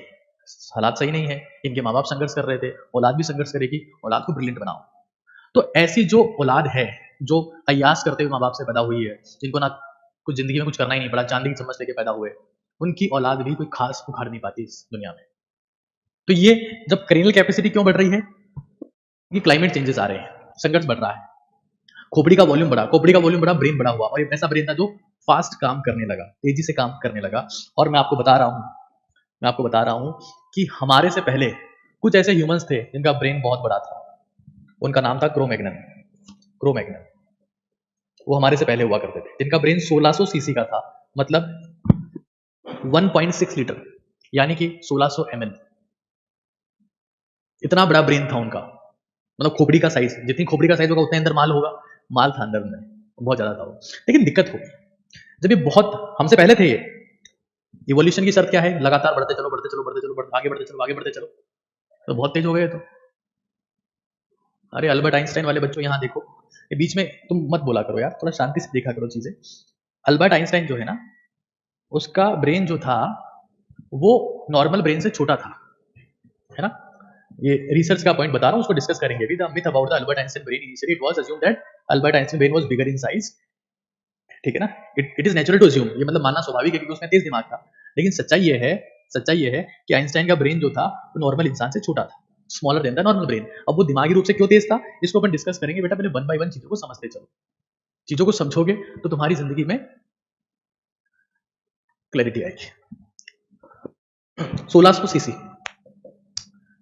हालात सही नहीं है, इनके माँ बाप संघर्ष कर रहे थे, औलाद भी संघर्ष करेगी, औलाद को ब्रिलियंट बनाओ। तो ऐसी जो औलाद है, जो अयास करते हुए माँ बाप से पैदा हुई है, जिनको ना कुछ जिंदगी में कुछ करना ही नहीं पड़ा, चांदी की चम्मच लेके पैदा हुए, उनकी औलाद भी कोई खास उखाड़ नहीं पाती इस दुनिया में। तो ये जब क्रेनियल कैपेसिटी क्यों बढ़ रही है, ये क्लाइमेट चेंजेस आ रहे हैं, संघर्ष बढ़ रहा है, खोपड़ी का वॉल्यूम बढ़ा, खोपड़ी का वॉल्यूम बढ़ा, ब्रेन बड़ा हुआ, और ये ऐसा ब्रेन था जो फास्ट काम करने लगा, तेजी से काम करने लगा। और मैं आपको बता रहा हूं कि हमारे से पहले कुछ ऐसे ह्यूमंस थे जिनका ब्रेन बहुत बड़ा था, उनका नाम था क्रोमैग्नन। वो हमारे से पहले हुआ करते थे, जिनका ब्रेन 1600 सीसी का था, मतलब 1.6 लीटर, यानी कि 1600 ml। इतना बड़ा ब्रेन था उनका, मतलब खोपड़ी का साइज, जितनी खोपड़ी का साइज होगा उतने अंदर माल होगा, माल था अंदर में, बहुत ज्यादा था वो। लेकिन दिक्कत हो गई जब ये बहुत हमसे पहले थे। ये इवोल्यूशन की शर्त क्या है? लगातार बढ़ते चलो, आगे बढ़ते चलो, तो बहुत तेज हो गए। तो अरे अल्बर्ट आइंस्टाइन वाले बच्चों यहाँ देखो, ये बीच में तुम मत बोला करो यार, थोड़ा शांति से देखा करो चीजें। अल्बर्ट आइंस्टाइन जो है ना, उसका ब्रेन जो था वो नॉर्मल ब्रेन से छोटा था, है ना। ये रिसर्च का पॉइंट बता रहा हूँ, उसको डिस्कस करेंगे अभी। The myth about the Albert Einstein brain, initially it was assumed that Albert Einstein brain was bigger in size. ठीक है ना, it is natural to assume, ये मतलब मानना स्वाभाविक है क्योंकि उसमें तेज दिमाग था। लेकिन सच्चाई ये है कि आइंस्टाइन का ब्रेन जो था वो नॉर्मल इंसान से छोटा था। Smaller than the normal brain. अब वो दिमागी रूप से क्यों तेज था, इसको अपन डिस्कस करेंगे। बेटा पहले वन बाय वन चीजों को समझते चलो, चीजों को समझोगे तो तुम्हारी जिंदगी में क्लैरिटी आएगी। 1600 सीसी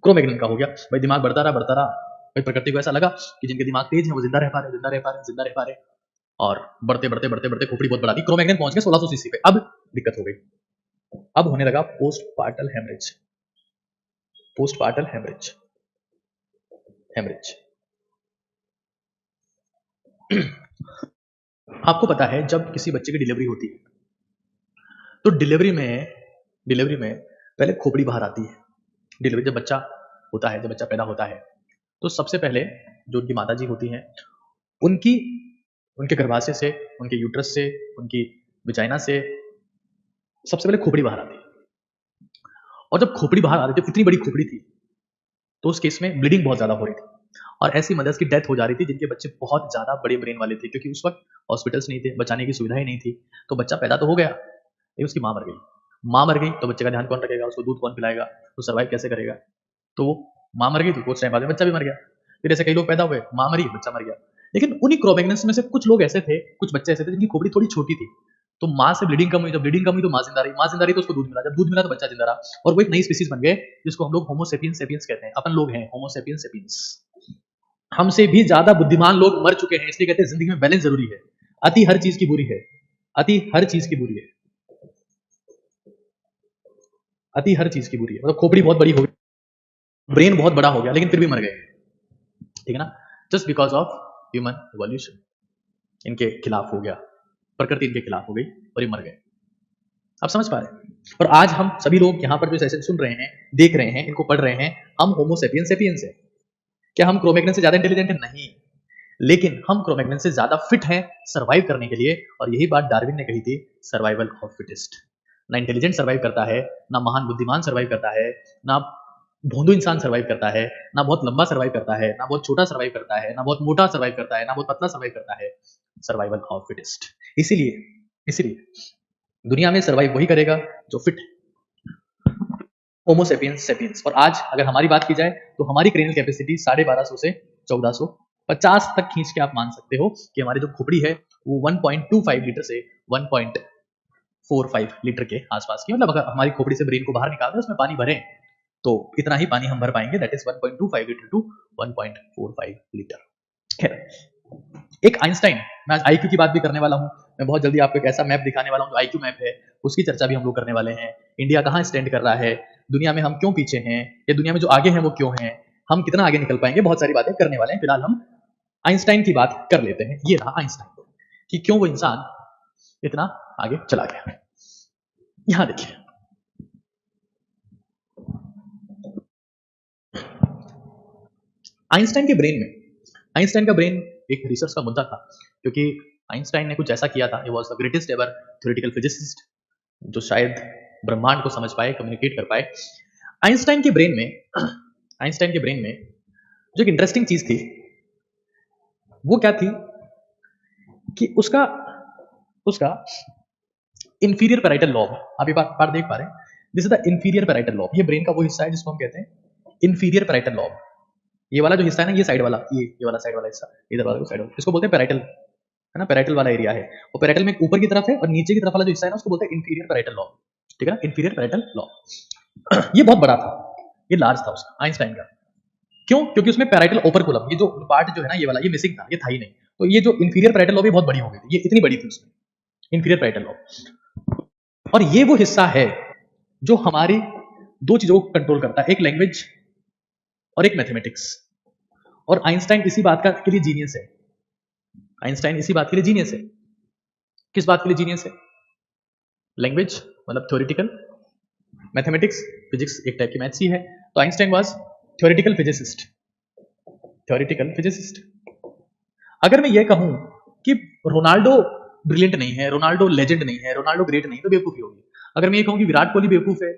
क्रोमैग्नेन का हो गया भाई, दिमाग बढ़ता रहा भाई, प्रकृति को ऐसा लगा कि जिनके दिमाग तेज है वो जिंदा रह पा रहे, और बढ़ते बढ़ते बढ़ते बढ़ते खोपड़ी बहुत बढ़ा दी, क्रोमैग्नेन पहुंच गए 1600 सीसी पे। अब दिक्कत हो गई, अब होने लगा पोस्टपार्टल हेमरेज। पोस्टपार्टल हेमरेज आपको पता है जब किसी बच्चे की डिलीवरी होती है तो डिलीवरी में पहले खोपड़ी बाहर आती है। डिलीवरी जब बच्चा होता है, जब बच्चा पैदा होता है तो सबसे पहले जो उनकी माताजी होती हैं उनके गर्भाशय से, उनके यूट्रस से, उनकी विजाइना से सबसे पहले खोपड़ी बाहर आती है। और जब खोपड़ी बाहर आ रही थी, इतनी बड़ी खोपड़ी थी, तो उस केस में ब्लीडिंग बहुत ज्यादा हो रही थी और ऐसी मदर्स की डेथ हो जा रही थी जिनके बच्चे बहुत ज्यादा बड़े ब्रेन वाले थे, क्योंकि उस वक्त हॉस्पिटल्स नहीं थे, बचाने की सुविधाएं नहीं थी। तो बच्चा पैदा तो हो गया लेकिन उसकी माँ मर गई तो बच्चे का ध्यान कौन रखेगा, उसको दूध कौन पिलाएगा, तो सर्वाइव कैसे करेगा। तो वो माँ मर गई तो कुछ टाइम बाद में बच्चा भी मर गया। फिर ऐसे कई लोग पैदा हुए, माँ मरी बच्चा मर गया। लेकिन उन्हीं क्रोमैग्नेंस में से कुछ लोग ऐसे थे, कुछ बच्चे ऐसे थे जिनकी खोपड़ी थोड़ी छोटी थी, तो माँ से ब्लीडिंग कम हुई, जब ब्लीडिंग कम हुई तो माँ जिंदा रही तो उसको दूध मिला, जब दूध मिला तो बच्चा जिंदा रहा, और वो एक नई स्पीसीज बन गए जिसको हम लोग होमो सेपियंस कहते हैं। अपन लोग हैं होमो सेपियंस। हमसे भी ज्यादा बुद्धिमान लोग मर चुके हैं, इसलिए कहते हैं जिंदगी में बैलेंस जरूरी है। अति हर चीज की बुरी है, मतलब खोपड़ी बहुत बड़ी हो गई, ब्रेन बहुत बड़ा हो गया, लेकिन फिर भी मर गए, ठीक है ना, just because of human evolution. इनके खिलाफ हो गया, प्रकृति इनके खिलाफ हो गई और ये मर गए। आप समझ पा रहे हैं। और आज हम सभी लोग यहाँ पर जो सेशन सुन रहे हैं, देख रहे हैं, इनको पढ़ रहे हैं, हम होमो सेपियंस है। क्या हम क्रोमैग्नेन से ज्यादा इंटेलिजेंट हैं? नहीं, लेकिन हम क्रोमैग्नेन से ज्यादा फिट हैं सर्वाइव करने के लिए। और यही बात डार्विन ने कही थी, सर्वाइवल ऑफ फिटेस्ट। ना इंटेलिजेंट सर्वाइव करता है, ना महान बुद्धिमान सर्वाइव करता है, ना भोंदू इंसान सर्वाइव करता है, ना बहुत लंबा सर्वाइव करता है, ना बहुत छोटा सर्वाइव करता है, ना बहुत मोटा सर्वाइव करता है, ना बहुत पतला सर्वाइव करता है। Survival of fittest. इसीलिए दुनिया में सर्वाइव वही करेगा जो फिट होमो सेपियंस। और आज अगर हमारी बात की जाए तो हमारी क्रेनियल कैपेसिटी 1250 से 1450 तक खींच के आप मान सकते हो कि हमारी जो खोपड़ी है वो 1.25 लीटर से 1.45 लीटर के आसपास की, मतलब अगर हमारी खोपड़ी से ब्रेन को बाहर निकाल दें, उसमें पानी भरें तो इतना ही पानी हम भर पाएंगे, that is 1.25 litre to 1.45 litre. एक आइंस्टाइन, मैं आज आईक्यू की बात भी करने वाला हूं, मैं बहुत जल्दी आपको एक ऐसा मैप दिखाने वाला हूं जो आईक्यू मैप है, उसकी चर्चा भी हम लोग करने वाले हैं। इंडिया कहां स्टैंड कर रहा है, दुनिया में हम क्यों पीछे हैं, या दुनिया में जो आगे हैं वो क्यों हैं, हम कितना आगे निकल पाएंगे, बहुत सारी बातें करने वाले हैं। फिलहाल हम आइंस्टाइन की बात कर लेते हैं। ये रहा आइंस्टाइन, कि क्यों वो इंसान इतना आगे चला गया। यहां देखिए, आइंस्टाइन के ब्रेन में, आइंस्टाइन का ब्रेन एक रिसर्च का मुद्दा था, क्योंकि आइंस्टाइन ने कुछ ऐसा किया था, he was the greatest ever theoretical physicist, जो शायद ब्रह्मांड को समझ पाए, कम्युनिकेट कर पाए। आइंस्टाइन के ब्रेन में जो एक इंटरेस्टिंग चीज थी वो क्या थी कि उसका इंफीरियर पैराइटल लॉब, आप ये पार्ट देख पा रहे हैं, this is the inferior parietal lobe. ये ब्रेन का वो हिस्सा है जिसको हम कहते हैं इंफीरियर पैराइटल लॉब। ये वाला जो हिस्सा है ना, ये साइड वाला, ये वाला साइड वाला हिस्सा, इधर वाला साइड वाला, इसको बोलते हैं पैराइटल, है ना, पैराइटल वाला एरिया है। वो पैराइटल में ऊपर की तरफ है और नीचे की तरफ वाला जो हिस्सा है ना, उसको बोलते हैं इंफीरियर पैराइटल लॉब, ठीक है ना, इंफीरियर पैराइटल लॉब। ये बहुत बड़ा था, ये लार्ज था उसका, आइंस्टाइन का। क्यों? क्योंकि उसमें पैराइटल ओपरकुलम, ये जो पार्ट जो है ना, ये वाला, ये मिसिंग था, ये था ही नहीं। तो ये जो इंफीरियर पैराइटल लॉब बहुत बड़ी हो गई थी, ये इतनी बड़ी थी उसमें, इंफीरियर पैराइटल लॉब। और ये वो हिस्सा है जो हमारी दो चीजों को कंट्रोल करता है, एक लैंग्वेज और एक मैथमेटिक्स। और आइंस्टाइन इसी बात के लिए जीनियस है। आइंस्टाइन इसी बात के लिए जीनियस है। किस बात के लिए जीनियस है? लैंग्वेज मतलब थ्योरेटिकल, मैथमेटिक्स, फिजिक्स एक टाइप की मैथ्स ही है। तो आइंस्टाइन वाज थ्योरेटिकल फिजिसिस्ट। अगर मैं ये कहूं कि रोनाल्डो ब्रिलियंट नहीं है, रोनाल्डो लेजेंड नहीं है, रोनाल्डो ग्रेट नहीं, तो बेवकूफी होगी। अगर मैं ये कहूं कि विराट कोहली बेवकूफ है,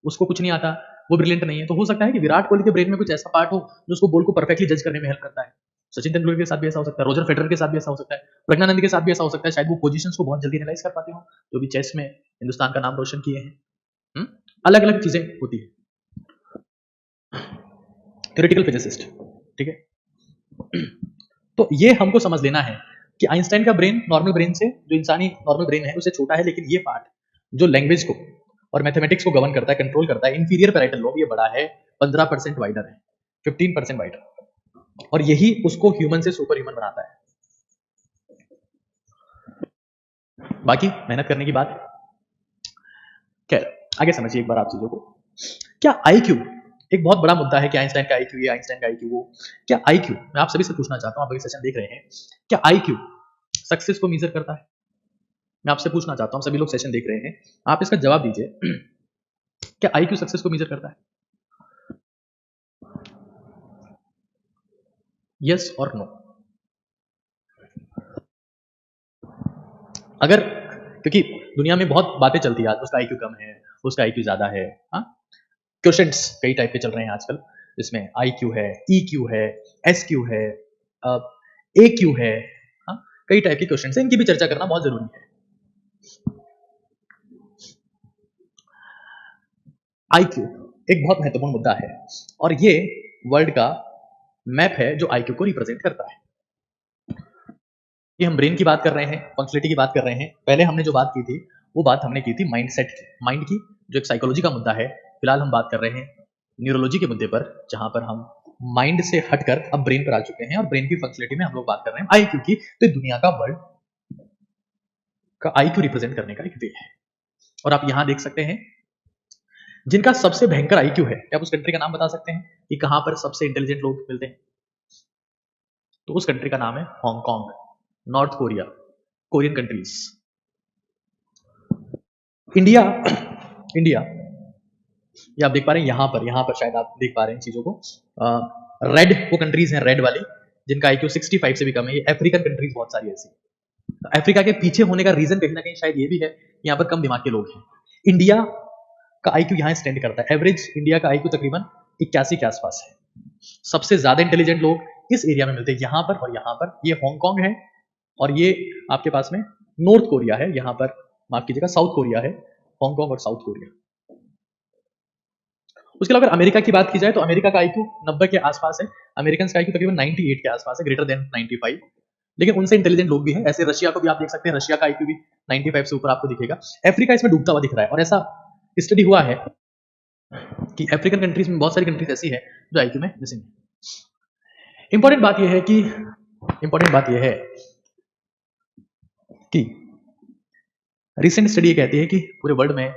उसको कुछ नहीं आता, वो ब्रिलियंट नहीं है, तो हो सकता है कि विराट कोहली के ब्रेन में कुछ ऐसा पार्ट हो जो उसको बॉल को परफेक्टली जज करने में हेल्प करता है। सचिन तेंदुलकर के साथ भी ऐसा हो सकता है, रोजर फेडरर के साथ भी ऐसा हो सकता है, प्रज्ञानंद के साथ भी ऐसा हो सकता है, शायद वो पोजीशंस को बहुत जल्दी एनालाइज कर पाते हो, जो भी चेस में हिंदुस्तान का नाम रोशन किए हैं। अलग अलग चीजें होती है। थ्योरेटिकल फिजिसिस्ट, ठीक है। तो ये हमको समझ लेना है कि आइंस्टाइन का ब्रेन नॉर्मल ब्रेन से, जो इंसानी नॉर्मल ब्रेन है, उससे छोटा है, लेकिन ये पार्ट जो लैंग्वेज को और मैथमेटिक्स को गवर्न करता है, कंट्रोल करता है, इंफीरियर पैराइटल लोब, ये बड़ा है, 15% वाइडर है, 15% वाइडर, और यही उसको ह्यूमन से सुपर ह्यूमन बनाता है। बाकी मेहनत करने की बात है। खैर आगे समझिए एक बार आप चीजों को। क्या आईक्यू एक बहुत बड़ा मुद्दा है कि आइंस्टाइन का आईक्यू ये, आइंस्टाइन का आईक्यू वो। क्या आईक्यू, मैं आप सभी से पूछना चाहता हूं, आप अभी सेशन देख रहे हैं, क्या आईक्यू सक्सेस को मेजर करता है? मैं आपसे पूछना चाहता हूं, सभी लोग सेशन देख रहे हैं, आप इसका जवाब दीजिए। क्या आईक्यू सक्सेस को मेजर करता है? यस और नो? अगर, क्योंकि दुनिया में बहुत बातें चलती है, उसका आईक्यू कम है, उसका आईक्यू ज्यादा है, हाँ, क्वेश्चंस कई टाइप के चल रहे हैं आजकल, जिसमें आईक्यू है, ईक्यू है, एसक्यू है, एक्यू है, हाँ, कई टाइप के क्वेश्चंस हैं, इनकी भी चर्चा करना बहुत जरूरी है। आईक्यू एक बहुत महत्वपूर्ण मुद्दा है, और ये वर्ल्ड का मैप है जो आईक्यू को रिप्रेजेंट करता है। ये हम ब्रेन की बात कर रहे हैं, फंक्शनलिटी की बात कर रहे हैं। पहले हमने जो बात की थी, वो बात हमने की थी माइंडसेट की, माइंड की, जो एक साइकोलॉजी का मुद्दा है। फिलहाल हम बात कर रहे हैं न्यूरोलॉजी के मुद्दे पर, जहां पर हम माइंड से हटकर अब ब्रेन पर आ चुके हैं, और ब्रेन की फंक्शनलिटी में हम लोग बात कर रहे हैं आईक्यू की। तो दुनिया का, वर्ल्ड का आईक्यू रिप्रेजेंट करने का एक वे है। और आप यहां देख सकते हैं जिनका सबसे भयंकर आईक्यू है। क्या आप उस कंट्री का नाम बता सकते हैं कि कहां पर सबसे इंटेलिजेंट लोग मिलते हैं? तो उस कंट्री का नाम है Hong Kong, north Korea, Korean countries. India, India, ये आप देख पा रहे हैं यहां पर शायद आप देख पा रहे हैं चीजों को। रेड वो कंट्रीज हैं, रेड वाली, जिनका आईक्यू 65 से भी कम है। ये अफ्रीकन कंट्रीज बहुत सारी ऐसी। अफ्रीका के पीछे होने का रीजन कहीं ना कहीं शायद ये भी है, यहाँ पर कम दिमाग के लोग हैं। इंडिया का आईक्यू यहाँ स्टैंड करता है, एवरेज इंडिया का आईक्यू तकरीबन 81 के आसपास है। सबसे ज्यादा इंटेलिजेंट लोग इस एरिया में मिलते हैं, यहाँ पर और यहाँ पर। ये हांगकांग है, और ये आपके पास में नॉर्थ कोरिया है, यहाँ पर माफ कीजिएगा साउथ कोरिया है, हांगकांग और साउथ कोरिया। उसके अलावा अगर अमेरिका की बात की जाए तो अमेरिका का आईक्यू 90 के आसपास है, अमेरिकन का आईक्यू तकरीबन 98 के आसपास है, ग्रेटर देन 95। लेकिन उनसे इंटेलिजेंट लोग भी हैं। ऐसे रशिया को भी आप देख सकते हैं, रशिया का आईक्यू भी 95 से ऊपर आपको दिखेगा। अफ्रीका इसमें डूबता हुआ दिख रहा है, और ऐसा स्टडी हुआ है कि अफ्रीकन कंट्रीज में बहुत सारी कंट्रीज ऐसी है जो आईक्यू में मिसिंग है। इंपॉर्टेंट बात यह है कि रिसेंट स्टडी ये कहती है कि पूरे वर्ल्ड में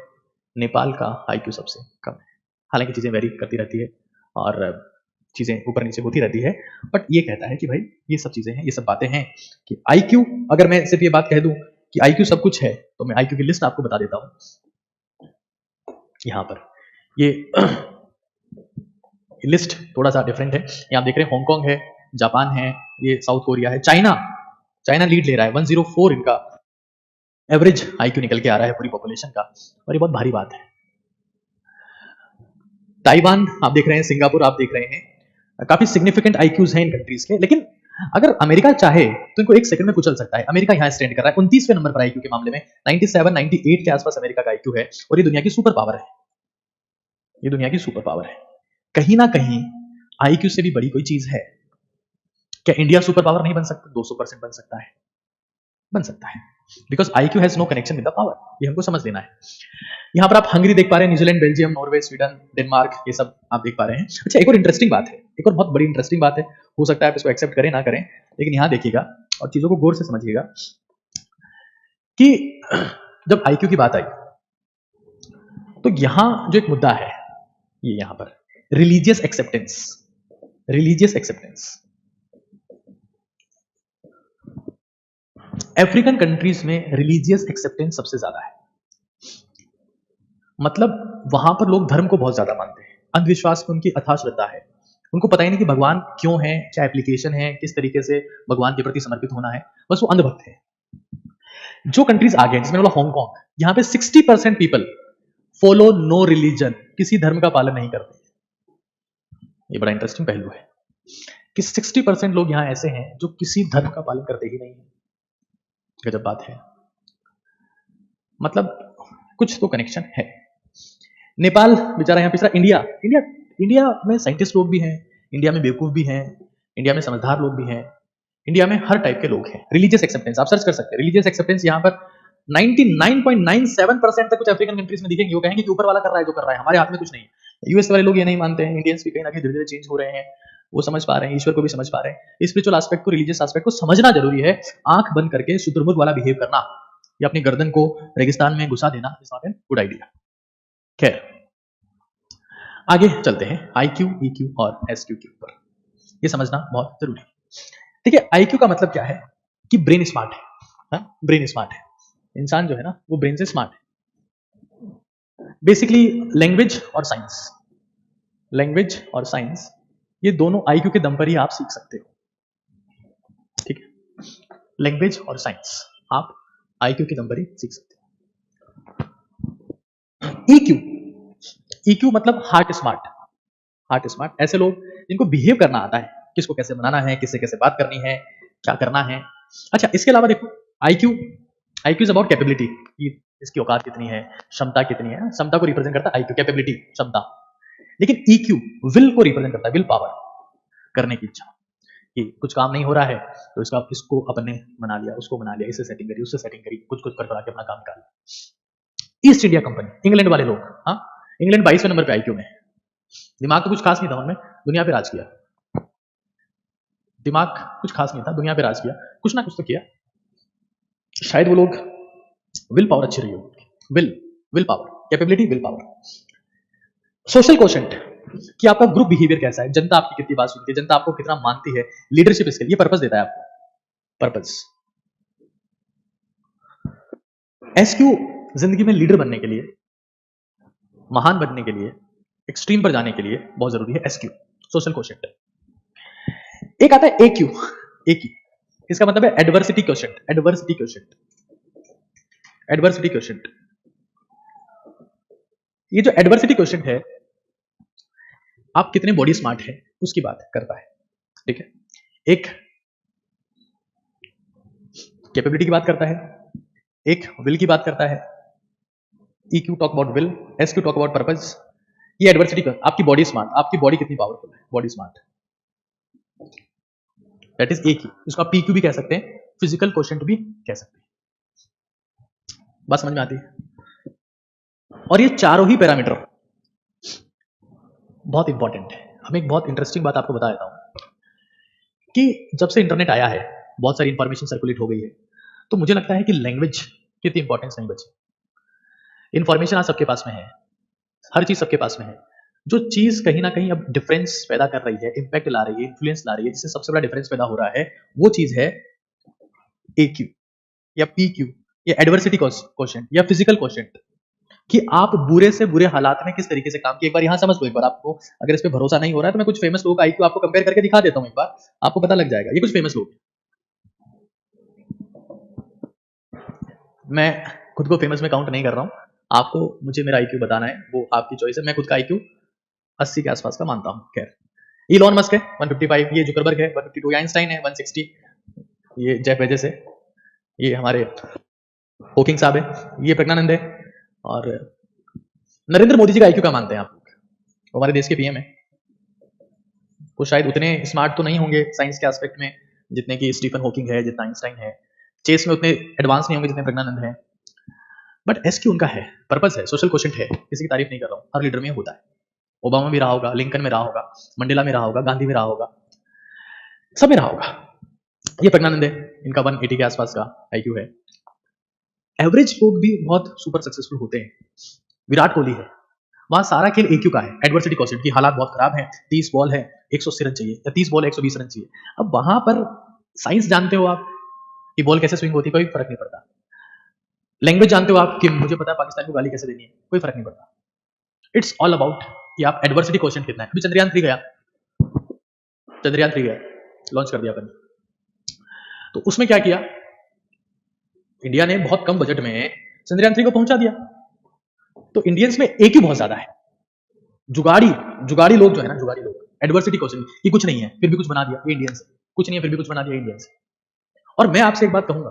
नेपाल का आईक्यू सबसे कम है। हालांकि चीजें वेरी करती रहती है और चीजें ऊपर नीचे होती रहती है, बट ये कहता है कि भाई ये सब चीजें हैं, ये सब बातें हैं कि आईक्यू, अगर मैं सिर्फ ये बात कह दूं कि आईक्यू सब कुछ है, तो मैं आईक्यू की लिस्ट आपको बता देता हूं। यहां पर ये लिस्ट थोड़ा सा डिफरेंट है। यहां आप देख रहे हैं हांगकांग है, जापान है, ये साउथ कोरिया है, चाइना लीड ले रहा है, 104 इनका एवरेज आईक्यू निकल के आ रहा है पूरी पॉपुलेशन का, और ये बहुत भारी बात है। ताइवान आप देख रहे हैं, सिंगापुर आप देख रहे हैं, काफी सिग्निफिकेंट आईक्यूज हैं इन कंट्रीज के। लेकिन अगर अमेरिका चाहे तो इनको एक सेकंड में कुचल सकता है। अमेरिका यहाँ स्टैंड कर रहा है 29वें नंबर पर आईक्यू के मामले में, 97 98 के आसपास अमेरिका का आईक्यू है, और ये दुनिया की सुपर पावर है, ये दुनिया की सुपर पावर है। कहीं ना कहीं आईक्यू से भी बड़ी कोई चीज है। क्या इंडिया सुपर पावर नहीं बन सकता? 200% बन सकता है, बन सकता है, because IQ has no connection with the power. ये हमको समझ लेना है। यहाँ पर आप हंगरी देख पा रहे हैं, New Zealand, Belgium, Norway, Sweden, Denmark, ये सब आप देख पा रहे हैं। अच्छा, एक और इंटरेस्टिंग बात है, एक और बहुत बड़ी इंटरेस्टिंग बात है, हो सकता है आप इसको एक्सेप्ट करें ना करें, लेकिन यहाँ देखिएगा और चीजों को गौर से समझिएगा कि जब आईक्यू की बात आई तो यहां जो एक मुद्दा है, ये यहां पर religious acceptance, religious acceptance. African countries में रिलीजियस एक्सेप्टेंस सबसे ज्यादा है। मतलब वहां पर लोग धर्म को बहुत ज्यादा मानते हैं, अंधविश्वास में उनकी अथाह श्रद्धा है। उनको पता ही नहीं कि भगवान क्यों है, क्या एप्लीकेशन है, किस तरीके से भगवान के प्रति समर्पित होना है, बस वो अंधभक्त है। जो कंट्रीज आगे, जिसमें बोला हांगकांग, यहाँ पे 60% पीपल फॉलो नो रिलीजन, किसी धर्म का पालन नहीं करते। ये बड़ा इंटरेस्टिंग पहलू है कि 60% लोग यहाँ ऐसे हैं जो किसी धर्म का पालन करते ही नहीं है। गजब बात है, मतलब कुछ तो कनेक्शन है। नेपाल बेचारा यहाँ पिछड़ा। इंडिया में साइंटिस्ट लोग भी हैं, इंडिया में बेवकूफ भी हैं, इंडिया में समझदार लोग भी हैं, इंडिया में हर टाइप के लोग हैं। रिलीजियस एक्सेप्टेंस आप सर्च कर सकते हैं, रिलीजियस एक्सेप्टेंस यहाँ पर 99.97% तक कुछ अफ्रीकन कंट्रीज में दिखेंगे। वो कहेंगे कि ऊपर वाला कर रहा है जो कर रहा है, हमारे हाथ में कुछ नहीं है। यूएस वाले लोग ये नहीं मानते हैं, इंडियंस भी कहीं ना कहीं धीरे धीरे चेंज हो रहे हैं, वो समझ पा रहे हैं, ईश्वर को भी समझ पा रहे हैं। स्पिरिचुअल एस्पेक्ट को, रिलीजियस एस्पेक्ट को समझना जरूरी है। आंख बंद करके शुतुरमुर्ग वाला बिहेव करना या अपनी गर्दन को रेगिस्तान में घुसा देना is not an good idea. खैर आगे चलते हैं IQ, EQ और SQ के ऊपर। ये समझना बहुत जरूरी है। ठीक है, IQ का मतलब क्या है कि ब्रेन स्मार्ट है, ब्रेन स्मार्ट है। इंसान जो है ना वो ब्रेन से स्मार्ट है। बेसिकली लैंग्वेज और साइंस, लैंग्वेज और साइंस ये दोनों IQ के दम पर ही आप सीख सकते हो। ठीक है, लैंग्वेज और साइंस आप IQ के दम पर ही सीख सकते हो। EQ मतलब हार्ट स्मार्ट। हार्ट स्मार्ट ऐसे लोग जिनको बिहेव करना आता है, किसको कैसे बनाना है, किससे कैसे बात करनी है, क्या करना है। अच्छा, इसके अलावा देखो IQ इज अबाउट कैपेबिलिटी, इसकी औकात कितनी है, क्षमता कितनी है। क्षमता को रिप्रेजेंट करता है IQ, कैपेबिलिटी, क्षमता। लेकिन EQ विल को रिप्रेजेंट करता है, विल पावर, करने की इच्छा, कि कुछ काम नहीं हो रहा है तो इसको अपने बना लिया, उसको बना लिया, इससे सेटिंग करी, उससे सेटिंग करी, कुछ कर के अपना काम निकाल। ईस्ट इंडिया कंपनी, इंग्लैंड वाले लोग, हाँ, इंग्लैंड 22वें नंबर पे IQ में। दिमाग तो कुछ खास नहीं था उनमें, दुनिया पे राज किया। दिमाग कुछ खास नहीं था, दुनिया पे राज किया, कुछ ना कुछ तो किया। शायद वो लोग विल पावर अच्छी रही हो, will power, capability, will power. Social quotient कि आपका ग्रुप बिहेवियर कैसा है, जनता आपकी कितनी बात सुनती है, जनता आपको कितना मानती है, लीडरशिप स्किल, ये पर्पस देता है आपको, पर्पस। SQ जिंदगी में लीडर बनने के लिए, महान बनने के लिए, एक्सट्रीम पर जाने के लिए बहुत जरूरी है SQ, सोशल कोशेंट। एक आता है AQ, इसका मतलब है adversity quotient, adversity quotient, adversity quotient. ये जो एडवर्सिटी कोशेंट है, आप कितने बॉडी स्मार्ट है उसकी बात करता है। ठीक है, एक कैपेबिलिटी की बात करता है, एक विल की बात करता है। EQ talk about will, SQ talk about purpose. ये एडवर्सिटी का, आपकी बॉडी स्मार्ट, आपकी बॉडी कितनी पावरफुल है, body smart, that is AQ। इसको आप PQ भी कह सकते हैं, फिजिकल कोशेंट भी कह सकते हैं। बात समझ में आती है? और ये चारों ही पैरामीटर बहुत इंपॉर्टेंट है। हम एक बहुत इंटरेस्टिंग बात आपको बता देता हूं कि जब से इंटरनेट आया है, बहुत सारी इंफॉर्मेशन सर्कुलेट हो गई है, तो मुझे लगता है कि लैंग्वेज की इतनी इंपॉर्टेंस नहीं बची। इंफॉर्मेशन आज सबके पास में है, हर चीज सबके पास में है। जो चीज कहीं ना कहीं अब डिफरेंस पैदा कर रही है, इंपैक्ट ला रही है, इन्फ्लुएंस ला रही है, जिससे सबसे बड़ा डिफरेंस पैदा हो रहा है, वो चीज है AQ या PQ या एडवर्सिटी कोशेंट या फिजिकल कोशेंट, कि आप बुरे से बुरे हालात में किस तरीके से काम किए। एक बार यहां समझ लो, एक बार आपको अगर इस पे भरोसा नहीं हो रहा है तो मैं कुछ फेमस लोगों का IQ आपको कंपेयर करके दिखा देता हूं, एक बार आपको पता लग जाएगा। ये कुछ फेमस लोग, मैं खुद को फेमस में काउंट नहीं कर रहा हूं, आपको मुझे मेरा IQ बताना है, वो आपकी चॉइस है। मैं खुद का IQ 80 के आसपास का मानता हूं। खैर, इलॉन मस्क है 155, ये जुकरबर्ग है 152, आइंस्टाइन है 160, ये जेफ बेजोस है, ये हमारे हॉकिंग साहब है, ये प्रज्ञानंद है, और नरेंद्र मोदी जी का IQ क्या मानते हैं आप? हमारे देश के PM है। वो शायद उतने स्मार्ट तो नहीं होंगे साइंस के एस्पेक्ट में जितने कि स्टीफन हॉकिंग है, जितना आइंस्टाइन है। चेस में उतने एडवांस नहीं होंगे जितने प्रज्ञानंद है। बट SQ उनका है, पर्पस है, सोशल कोशेंट है। किसी की तारीफ नहीं कर रहा हूँ, हर लीडर में होता है। ओबामा भी रहा होगा, लिंकन में रहा होगा, मंडेला में रहा होगा, गांधी में रहा होगा, सब में रहा होगा। ये प्रज्ञानंद है, इनका 180 के आसपास का IQ है। एवरेज लोग भी बहुत सुपर सक्सेसफुल होते हैं। विराट कोहली है, वहां सारा खेल AQ का है, एडवर्सिटी कोशेंट की, हालात बहुत खराब है, 30 बॉल है 180 रन चाहिए, या 30 बॉल 120 रन चाहिए। अब वहां पर साइंस जानते हो आप कि बॉल कैसे स्विंग होती है, कोई फर्क नहीं पड़ता। लैंग्वेज जानते हो आप कि मुझे पता है पाकिस्तान को गाली कैसे देनी है, कोई फर्क नहीं पड़ता। इट्स ऑल अबाउट कि आप एडवर्सिटी कोशेंट कितना है। अभी चंद्रयान 3 गया, लॉन्च कर दिया अपन। तो उसमें क्या किया, इंडिया ने बहुत कम बजट में चंद्रयान 3 को पहुंचा दिया। तो इंडियंस में AQ बहुत ज्यादा है। जुगाड़ी लोग जो है ना, जुगाड़ी लोग, एडवर्सिटी कोशेंट कि कुछ नहीं है फिर भी कुछ बना दिया, ये इंडियंस। कुछ नहीं है फिर भी कुछ बना दिया, इंडियंस। और मैं आपसे एक बात कहूंगा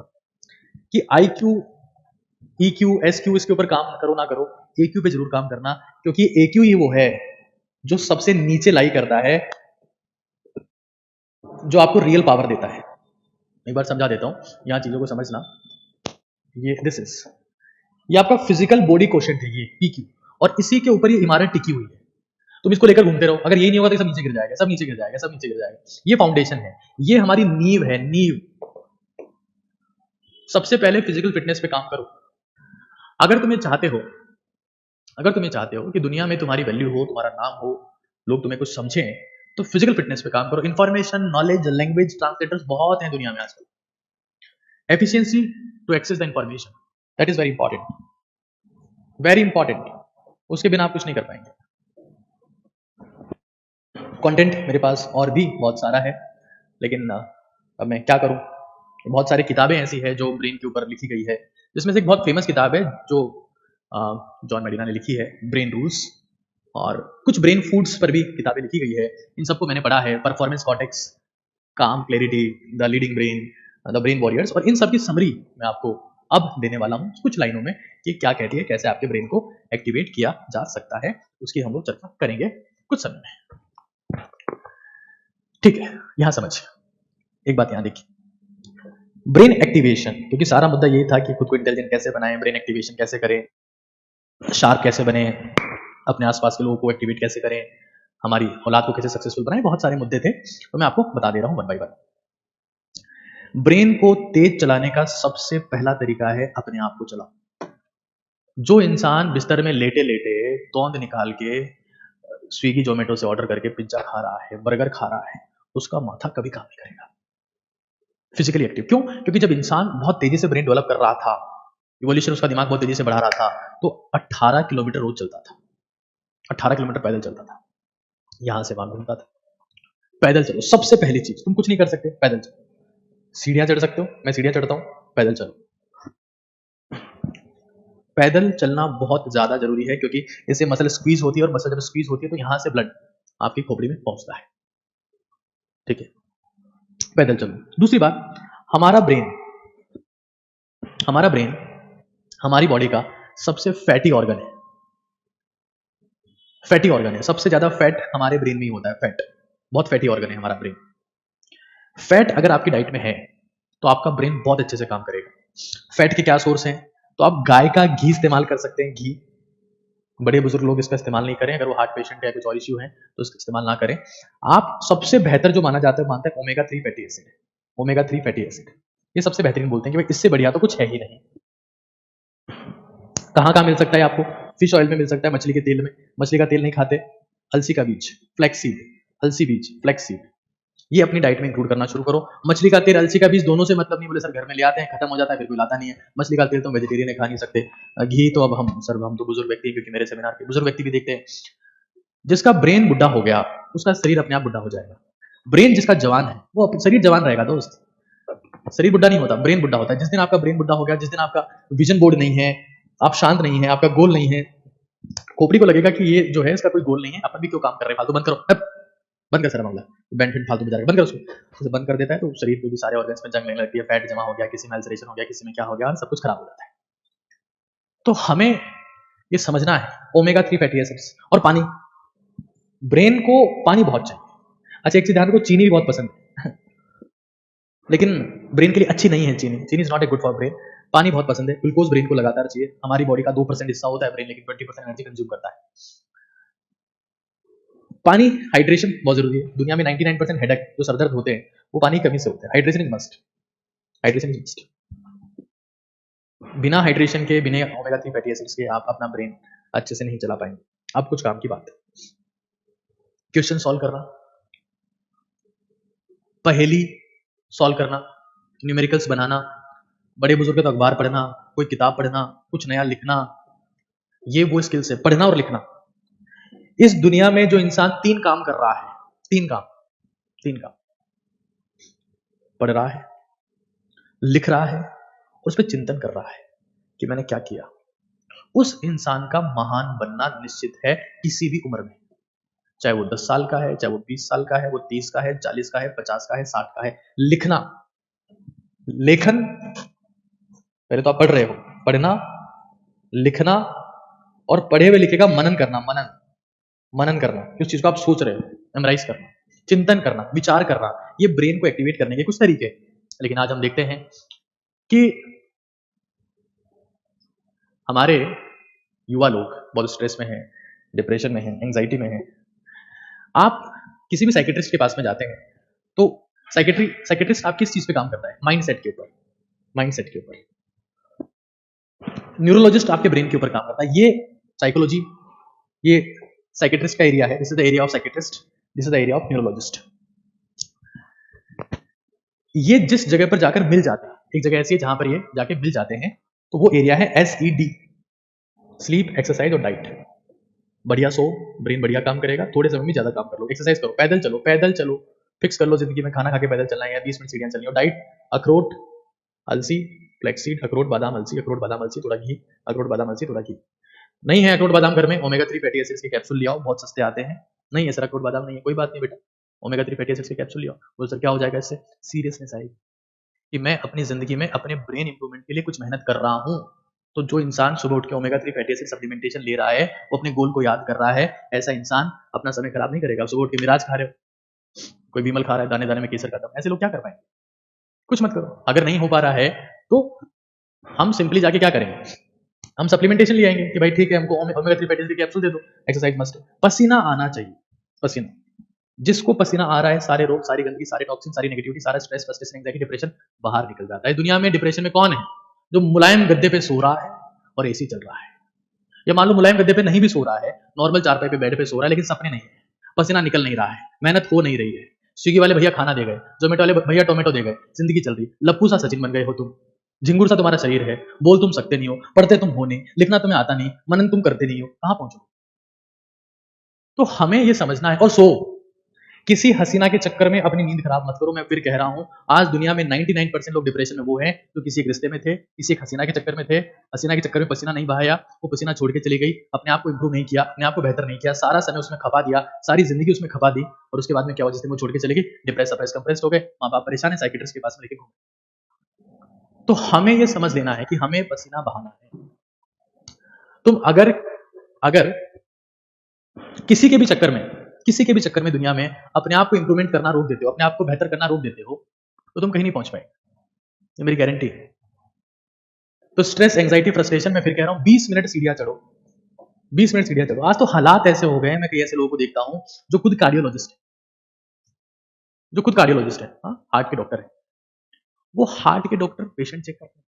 कि IQ, EQ, SQ इसके ऊपर काम करो ना करो, AQ पे जरूर काम करना, क्योंकि AQ ही वो है जो सबसे नीचे लाई करता है जो आपको रियल पावर देता है। एक बार समझा देता हूँ, यहाँ चीजों को समझना। ये दिस इज, ये आपका फिजिकल बॉडी क्वोशिएंट है, ये PQ, और इसी के ऊपर ये इमारत टिकी हुई है। तुम इसको लेकर घूमते रहो, अगर ये नहीं होगा तो सब नीचे गिर जाएगा, सब नीचे गिर जाएगा, सब नीचे गिर जाएगा। ये फाउंडेशन है, ये हमारी नींव है, नींव। सबसे पहले फिजिकल फिटनेस पे काम करो। अगर तुम्हें चाहते हो, अगर तुम्हें चाहते हो कि दुनिया में तुम्हारी वैल्यू हो, तुम्हारा नाम हो, लोग तुम्हें कुछ समझें, तो फिजिकल फिटनेस पे काम करो। इंफॉर्मेशन, नॉलेज, लैंग्वेज ट्रांसलेटर्स बहुत हैं दुनिया में आजकल। Efficiency to access the information, that is very important, very important. उसके बिना आप कुछ नहीं कर पाएंगे। कंटेंट मेरे पास और भी बहुत सारा है, लेकिन अब मैं क्या करूं। बहुत सारी किताबें ऐसी है जो ब्रेन के ऊपर लिखी गई है, जिसमें से एक बहुत फेमस किताब है जो जॉन मेडिना ने लिखी है, ब्रेन रूल्स। और कुछ ब्रेन फूड्स पर भी किताबें लिखी गई है, इन सबको मैंने पढ़ा है। परफॉर्मेंस कॉर्टेक्स, काम clarity, the leading brain, the brain warriors. और इन सब की समरी मैं आपको अब देने वाला हूँ कुछ लाइनों में, कि क्या कहती है, कैसे आपके ब्रेन को एक्टिवेट किया जा सकता है, उसकी हम लोग चर्चा करेंगे कुछ समय में। ठीक है, यहां समझ, एक बात यहां देखिए, ब्रेन एक्टिवेशन, क्योंकि सारा मुद्दा यही था कि खुद को इंटेलिजेंट कैसे बनाएं, ब्रेन एक्टिवेशन कैसे करें, शार्प कैसे बने, अपने आसपास के लोगों को एक्टिवेट कैसे करें, हमारी औलाद को कैसे सक्सेसफुल बनाएं, बहुत सारे मुद्दे थे, तो मैं आपको बता दे रहा हूं वन बाय वन। ब्रेन को तेज चलाने का सबसे पहला तरीका है अपने आप को चलाओ। जो इंसान बिस्तर में लेटे लेटे तौंद निकाल के स्विगी जोमेटो से ऑर्डर करके पिज्जा खा रहा है, बर्गर खा रहा है, उसका माथा कभी काम नहीं करेगा। फिजिकली एक्टिव क्यों? क्योंकि जब इंसान बहुत तेजी से ब्रेन डेवलप कर रहा था, इवोल्यूशन उसका दिमाग बहुत तेजी से बढ़ा रहा था, तो 18 किलोमीटर रोज चलता था, 18 किलोमीटर पैदल चलता था, यहां से वहां घूमता था। पैदल चलो, सबसे पहली चीज, तुम कुछ नहीं कर सकते, पैदल चलो। सीढ़ियां चढ़ सकते हो, मैं सीढ़ियां चढ़ता हूं, पैदल चलो। पैदल चलना बहुत ज्यादा जरूरी है, क्योंकि इससे मसल स्क्वीज होती है, और मसल जब स्क्वीज होती है तो यहां से ब्लड आपकी खोपड़ी में पहुंचता है। ठीक है, पैदल चलो। दूसरी बात, हमारा ब्रेन हमारी बॉडी का सबसे फैटी ऑर्गन है। फैटी ऑर्गन है, सबसे ज्यादा फैट हमारे ब्रेन में ही होता है। फैट बहुत फैटी ऑर्गन है हमारा ब्रेन। फैट अगर आपकी डाइट में है तो आपका ब्रेन बहुत अच्छे से काम करेगा। फैट के क्या सोर्स हैं? तो आप गाय का घी इस्तेमाल कर सकते हैं। घी, बड़े बुजुर्ग लोग इसका इस्तेमाल नहीं करें, अगर वो हार्ट पेशेंट है, कुछ और इश्यू है तो इसका इस्तेमाल ना करें। आप सबसे बेहतर जो माना जाता है, मानते हैं omega 3 fatty acid. Omega 3 fatty acid ये सबसे बेहतरीन बोलते हैं कि भाई इससे बढ़िया तो कुछ है ही नहीं। कहाँ मिल सकता है आपको? फिश ऑयल में मिल सकता है, मछली के तेल में। मछली का तेल नहीं खाते, अलसी का बीज, फ्लैक्सीड, अलसी बीज, फ्लैक्सीड, ये अपनी डाइट में इंक्लूड करना शुरू करो। मछली का तेल, अलसी का बीज दोनों से मतलब नहीं, बोले सर घर में ले आते हैं, खत्म हो जाता है, फिर कोई लाता नहीं है। मछली का तेल तो वेजिटेरियन खा नहीं सकते। घी तो अब हम तो बुजुर्ग व्यक्ति, क्योंकि मेरे सेमिनार के बुजुर्ग व्यक्ति भी देखते हैं। जिसका ब्रेन बुढ़ा हो गया उसका शरीर अपने आप बुढ़ा हो जाएगा। ब्रेन जिसका जवान है वो शरीर जवान रहेगा दोस्त, शरीर बुढ़ा नहीं होता, ब्रेन बुढ़ा होता है। जिस दिन आपका ब्रेन बुढ़ा हो गया, जिस दिन आपका विजन बोर्ड नहीं है, आप शांत नहीं है, आपका गोल नहीं है, खोपड़ी को लगेगा कि ये जो है इसका कोई गोल नहीं है, अपन भी क्यों काम कर रहे हैं, फालतू बंद करो, बंद कर, सर मामला बेनिफिट फालतू में जा रहा है, बंद कर उसको। तो बंद कर देता है तो शरीर पे भी सारे ऑर्गन्स में जंग लगने लगती है, फैट जमा हो गया, किसी में अल्सरेशन हो गया, किसी में क्या हो गया, सब कुछ खराब हो जाता है। तो हमें ये समझना है, ओमेगा 3 फैटी एसिड्स और पानी। ब्रेन को पानी बहुत चाहिए। अच्छा, एक चीज ध्यान रखो, चीनी भी बहुत पसंद है लेकिन ब्रेन के लिए अच्छी नहीं है चीनी। चीनी is not a good for brain. पानी बहुत पसंद है, ग्लूकोज ब्रेन को लगातार चाहिए। हमारी बॉडी का 2% हिस्सा होता है ब्रेन, लेकिन 20% एनर्जी कंज्यूम करता है। पानी, हाइड्रेशन बहुत जरूरी है। दुनिया में 99% हेडेक, जो सरदर्द होते हैं, वो पानी की कमी से होते हैं। Hydration is must, hydration is must. बिना हाइड्रेशन के, बिना ओमेगा 3 फैटी एसिड्स के आप अपना ब्रेन अच्छे से नहीं चला पाएंगे। अब कुछ काम की बात है, क्वेश्चन सॉल्व करना, पहेली सॉल्व करना, न्यूमेरिकल्स बनाना, बड़े बुजुर्ग का अखबार पढ़ना, कोई किताब पढ़ना, कुछ नया लिखना, ये वो स्किल्स है, पढ़ना और लिखना। इस दुनिया में जो इंसान 3 काम कर रहा है, 3 काम, पढ़ रहा है, लिख रहा है, उस पर चिंतन कर रहा है कि मैंने क्या किया, उस इंसान का महान बनना निश्चित है किसी भी उम्र में। चाहे वो 10 साल का है, चाहे वो 20 साल का है, वो 30 का है, 40 का है, 50 का है, 60 का है। लिखना, लेखन, पहले तो आप पढ़ रहे हो, पढ़ना, लिखना, और पढ़े हुए लिखे का मनन करना, मनन करना, उस चीज को आप सोच रहे हो, मेमोराइज करना। चिंतन करना, विचार करना, ये ब्रेन को एक्टिवेट करने के कुछ तरीके। लेकिन आज हम देखते हैं कि हमारे युवा लोग बहुत स्ट्रेस में हैं, डिप्रेशन में हैं, एंजाइटी में हैं। आप किसी भी साइकेट्रिस्ट के पास में जाते हैं तो साइकेट्रिस्ट आप किस चीज पे काम करता है? माइंडसेट के ऊपर, माइंडसेट के ऊपर। न्यूरोलॉजिस्ट आपके ब्रेन के ऊपर काम करता है। ये साइकोलॉजी, ये साइकेट्रिस्ट का एरिया है। This is the area of psychiatrist, this is the area of neurologist. ये जिस जगह पर जाकर मिल जाते हैं, एक जगह ऐसी है जहां पर ये जाके मिल जाते हैं, तो वो एरिया है SED, स्लीप, एक्सरसाइज और डाइट। बढ़िया सो, ब्रेन बढ़िया काम करेगा। थोड़े समय में ज्यादा काम कर लो, एक्सरसाइज करो, पैदल चलो, फिक्स कर लो जिंदगी में खाना खा के पैदल चलना है या 20 मिनट सीढ़ियां चलनी। और डाइट, अखरोट, अलसी, फ्लैक्सीड, अखरोट बादाम अलसी, अखरोट बादाम अलसी थोड़ा घी, अखरोट बादाम अलसी थोड़ा घी। नहीं है अखरोट बादाम घर में, ओमेगा 3 फैटी एसिड्स के कैप्सूल ले आओ, बहुत सस्ते आते हैं। नहीं है सर अखरोट बादाम नहीं है, कोई बात नहीं बेटा, ओमेगा 3 फैटी एसिड्स के कैप्सूल ले आओ। बोल सर क्या हो जाएगा इससे? सीरियसनेस आएगी कि मैं अपनी जिंदगी में अपने ब्रेन इंप्रूवमेंट के लिए कुछ मेहनत कर रहा हूं। तो जो इंसान सुबह उठ के ओमेगा 3 फैटी एसिड सप्लीमेंटेशन ले रहा है, वो अपने गोल को याद कर रहा है, ऐसा इंसान अपना समय खराब नहीं करेगा। सुबह उठ के मिराज खा रहे हो, कोई विमल खा रहा है, दाने दाने में केसर खाता है, ऐसे लोग क्या कर पाएंगे? कुछ मत करो। अगर नहीं हो पा रहा है तो हम सिंपली जाके क्या करेंगे? हम सप्लीमेंटेशन ले आएंगे कि भाई ठीक है हमको ओमेगा 3 फैटी एसिड कैप्सूल दे दो, एक्सरसाइज मस्ट। पसीना आना चाहिए, पसीना। जिसको पसीना आ रहा है, सारे रोग, सारी गंदगी, सारे टॉक्सिन, सारी नेगेटिविटी, सारा स्ट्रेस, फ्रस्ट्रेशन, एंजाइटी, डिप्रेशन बाहर निकल जाता है। दुनिया में डिप्रेशन में कौन है? जो मुलायम गद्दे पे सो रहा है और एसी चल रहा है, या मान लो मुलायम गद्दे पे नहीं भी सो रहा है, नॉर्मल चारपाई पे बेड पे सो रहा है, लेकिन सपने नहीं है, पसीना निकल नहीं रहा है, मेहनत हो नहीं रही है। स्विगी वाले भैया खाना दे गए, जोमेटो वाले भैया टोमेटो दे गए, जिंदगी चल रही, लप्पू सा सचिन बन गए हो तुम, झिंगुर सा तुम्हारा शरीर है, बोल तुम सकते नहीं हो, पढ़ते तुम हो नहीं, लिखना तुम्हें आता नहीं, मनन तुम करते नहीं हो, कहां पहुंचो? तो हमें यह समझना है। और सो किसी हसीना के चक्कर में अपनी नींद खराब मत करो। मैं फिर कह रहा हूं, आज दुनिया में 99% लोग डिप्रेशन में वो हैं जो किसी एक रिश्ते में थे, किसी एक हसीना के चक्कर में थे, हसीना के चक्कर में पसीना नहीं बहाया, वो पसीना छोड़ के चली गई, अपने आप को इंप्रूव नहीं किया, अपने आप को बेहतर नहीं किया, सारा समय उसमें खपा दिया, सारी जिंदगी उसमें खपा दी, और उसके बाद में क्या हुआ? जिसने वो छोड़ के चली गई, डिप्रेस, सप्रेस, कंप्रेस्ड हो गए, माँ बाप परेशान है, साइकिट्रिस्ट के पास में लेके घूमे। तो हमें यह समझ लेना है कि हमें पसीना बहाना है। तुम अगर किसी के भी चक्कर में दुनिया में अपने आप को इंप्रूवमेंट करना रोक देते हो, अपने आप को बेहतर करना रोक देते हो, तो तुम कहीं नहीं पहुंच पाए, ये मेरी गारंटी है। तो स्ट्रेस, एंजाइटी, फ्रस्ट्रेशन, मैं फिर कह रहा हूं 20 मिनट सीढ़ियां चढ़ो, 20 मिनट सीढ़ियां चढ़ो। आज तो हालात ऐसे हो गए हैं, मैं कई ऐसे लोगों को देखता हूं जो खुद कार्डियोलॉजिस्ट है, हार्ट के डॉक्टर है, वो हार्ट के डॉक्टर पेशेंट चेक करते हैं,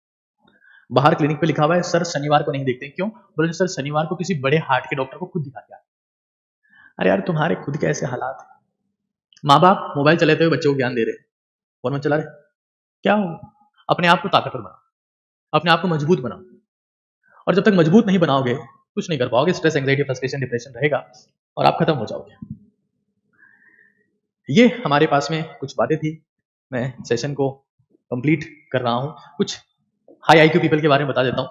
बाहर क्लिनिक पे लिखा हुआ है सर शनिवार को नहीं देखते। क्यों? बोले सर शनिवार को किसी बड़े हार्ट के डॉक्टर को खुद दिखा दिया। अरे यार तुम्हारे खुद के ऐसे हालात हैं, माँ बाप मोबाइल चलाते हुए बच्चों को ज्ञान दे रहे हैं, फोन में चला रहे, क्या हो? अपने आप को ताकतवर बनाओ, अपने आप को मजबूत बनाओ, और जब तक मजबूत नहीं बनाओगे कुछ नहीं कर पाओगे। स्ट्रेस, एंजाइटी, फ्रस्ट्रेशन, डिप्रेशन रहेगा और आप खत्म हो जाओगे। ये हमारे पास में कुछ बातें थी, मैं सेशन को कंप्लीट कर रहा हूं। कुछ हाई आईक्यू पीपल के बारे में बता देता हूं।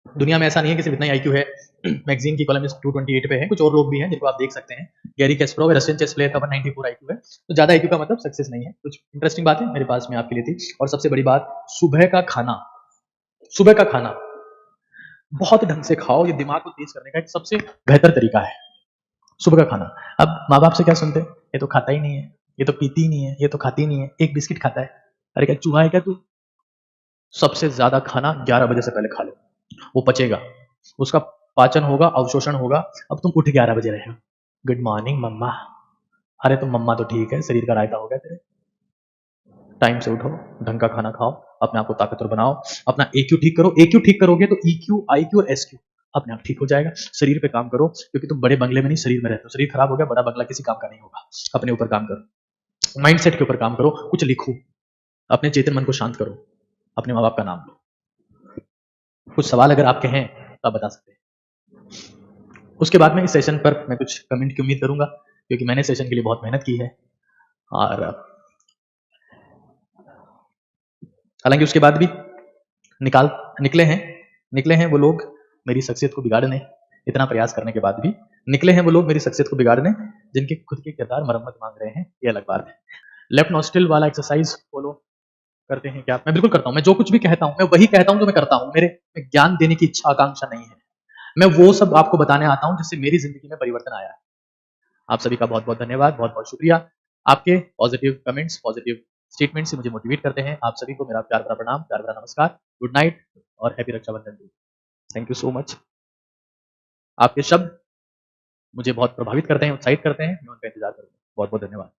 दुनिया में ऐसा नहीं है कि सिर्फ इतना ही आईक्यू है, मैगजीन की कॉलम 228 पे है, कुछ और लोग भी हैं जिनको आप देख सकते हैं। गैरी कैस्परोव रशियन चेस प्लेयर का 194 आईक्यू है, तो ज्यादा आईक्यू का मतलब सक्सेस नहीं है। कुछ इंटरेस्टिंग बातें मेरे पास में आपके लिए थी। और सबसे बड़ी बात, सुबह का खाना बहुत ढंग से खाओ, ये दिमाग को तेज करने का एक सबसे बेहतर तरीका है, सुबह का खाना। अब माँ बाप से क्या सुनते हैं, ये तो खाता ही नहीं है, ये तो पीती ही नहीं है, ये तो खाती नहीं है, एक बिस्किट खाता है। अरे क्या चूहा है क्या तू? सबसे ज्यादा खाना 11 बजे से पहले खा लो, वो पचेगा, उसका पाचन होगा, अवशोषण होगा। अब तुम उठ 11 बजे रहे हो, गुड मॉर्निंग मम्मा। अरे तो मम्मा तो ठीक है, शरीर का रायता हो गया तेरे। टाइम से उठो, ढंग का खाना खाओ, अपने आप को ताकतवर बनाओ, अपना EQ ठीक करो। EQ ठीक करोगे तो EQ, IQ और SQ अपने आप ठीक हो जाएगा। शरीर पे काम करो, क्योंकि तुम बड़े बंगले में नहीं शरीर में रहते हो। शरीर खराब हो गया, बड़ा बंगला किसी काम का नहीं होगा। अपने ऊपर काम करो, माइंडसेट के ऊपर काम करो, कुछ लिखो, अपने चेतन मन को शांत करो, अपने माँ बाप का नाम लो। कुछ सवाल अगर आपके हैं तो आप बता सकते हैं। उसके बाद में इस सेशन पर मैं कुछ कमेंट की उम्मीद करूंगा, क्योंकि मैंने सेशन के लिए बहुत मेहनत की है। और हालांकि उसके बाद भी निकले हैं वो लोग मेरी शख्सियत को बिगाड़ने, इतना प्रयास करने के बाद भी निकले हैं वो लोग मेरी शख्सियत को बिगाड़ने, जिनके खुद के किरदार मरम्मत मांग रहे हैं, ये अलग बात है। लेफ्ट नॉस्ट्रिल वाला एक्सरसाइज फॉलो करते हैं क्या? मैं बिल्कुल करता हूं। मैं जो कुछ भी कहता हूं, मैं वही कहता हूं जो मैं करता हूं। मेरे में ज्ञान देने की इच्छा आकांक्षा नहीं है, मैं वो सब आपको बताने आता हूं जिससे मेरी जिंदगी में परिवर्तन आया है। आप सभी का बहुत बहुत धन्यवाद, बहुत बहुत शुक्रिया। आपके पॉजिटिव कमेंट्स, पॉजिटिव स्टेटमेंट्स से मुझे मोटिवेट करते हैं। आप सभी को मेरा प्यार भरा प्रणाम, प्यार भरा नमस्कार, गुड नाइट और happy Rakshabandhan day. Thank you so much. आपके शब्द मुझे बहुत प्रभावित करते हैं, उत्साहित करते हैं, मैं उनका इंतजार करूँगा। बहुत-बहुत धन्यवाद।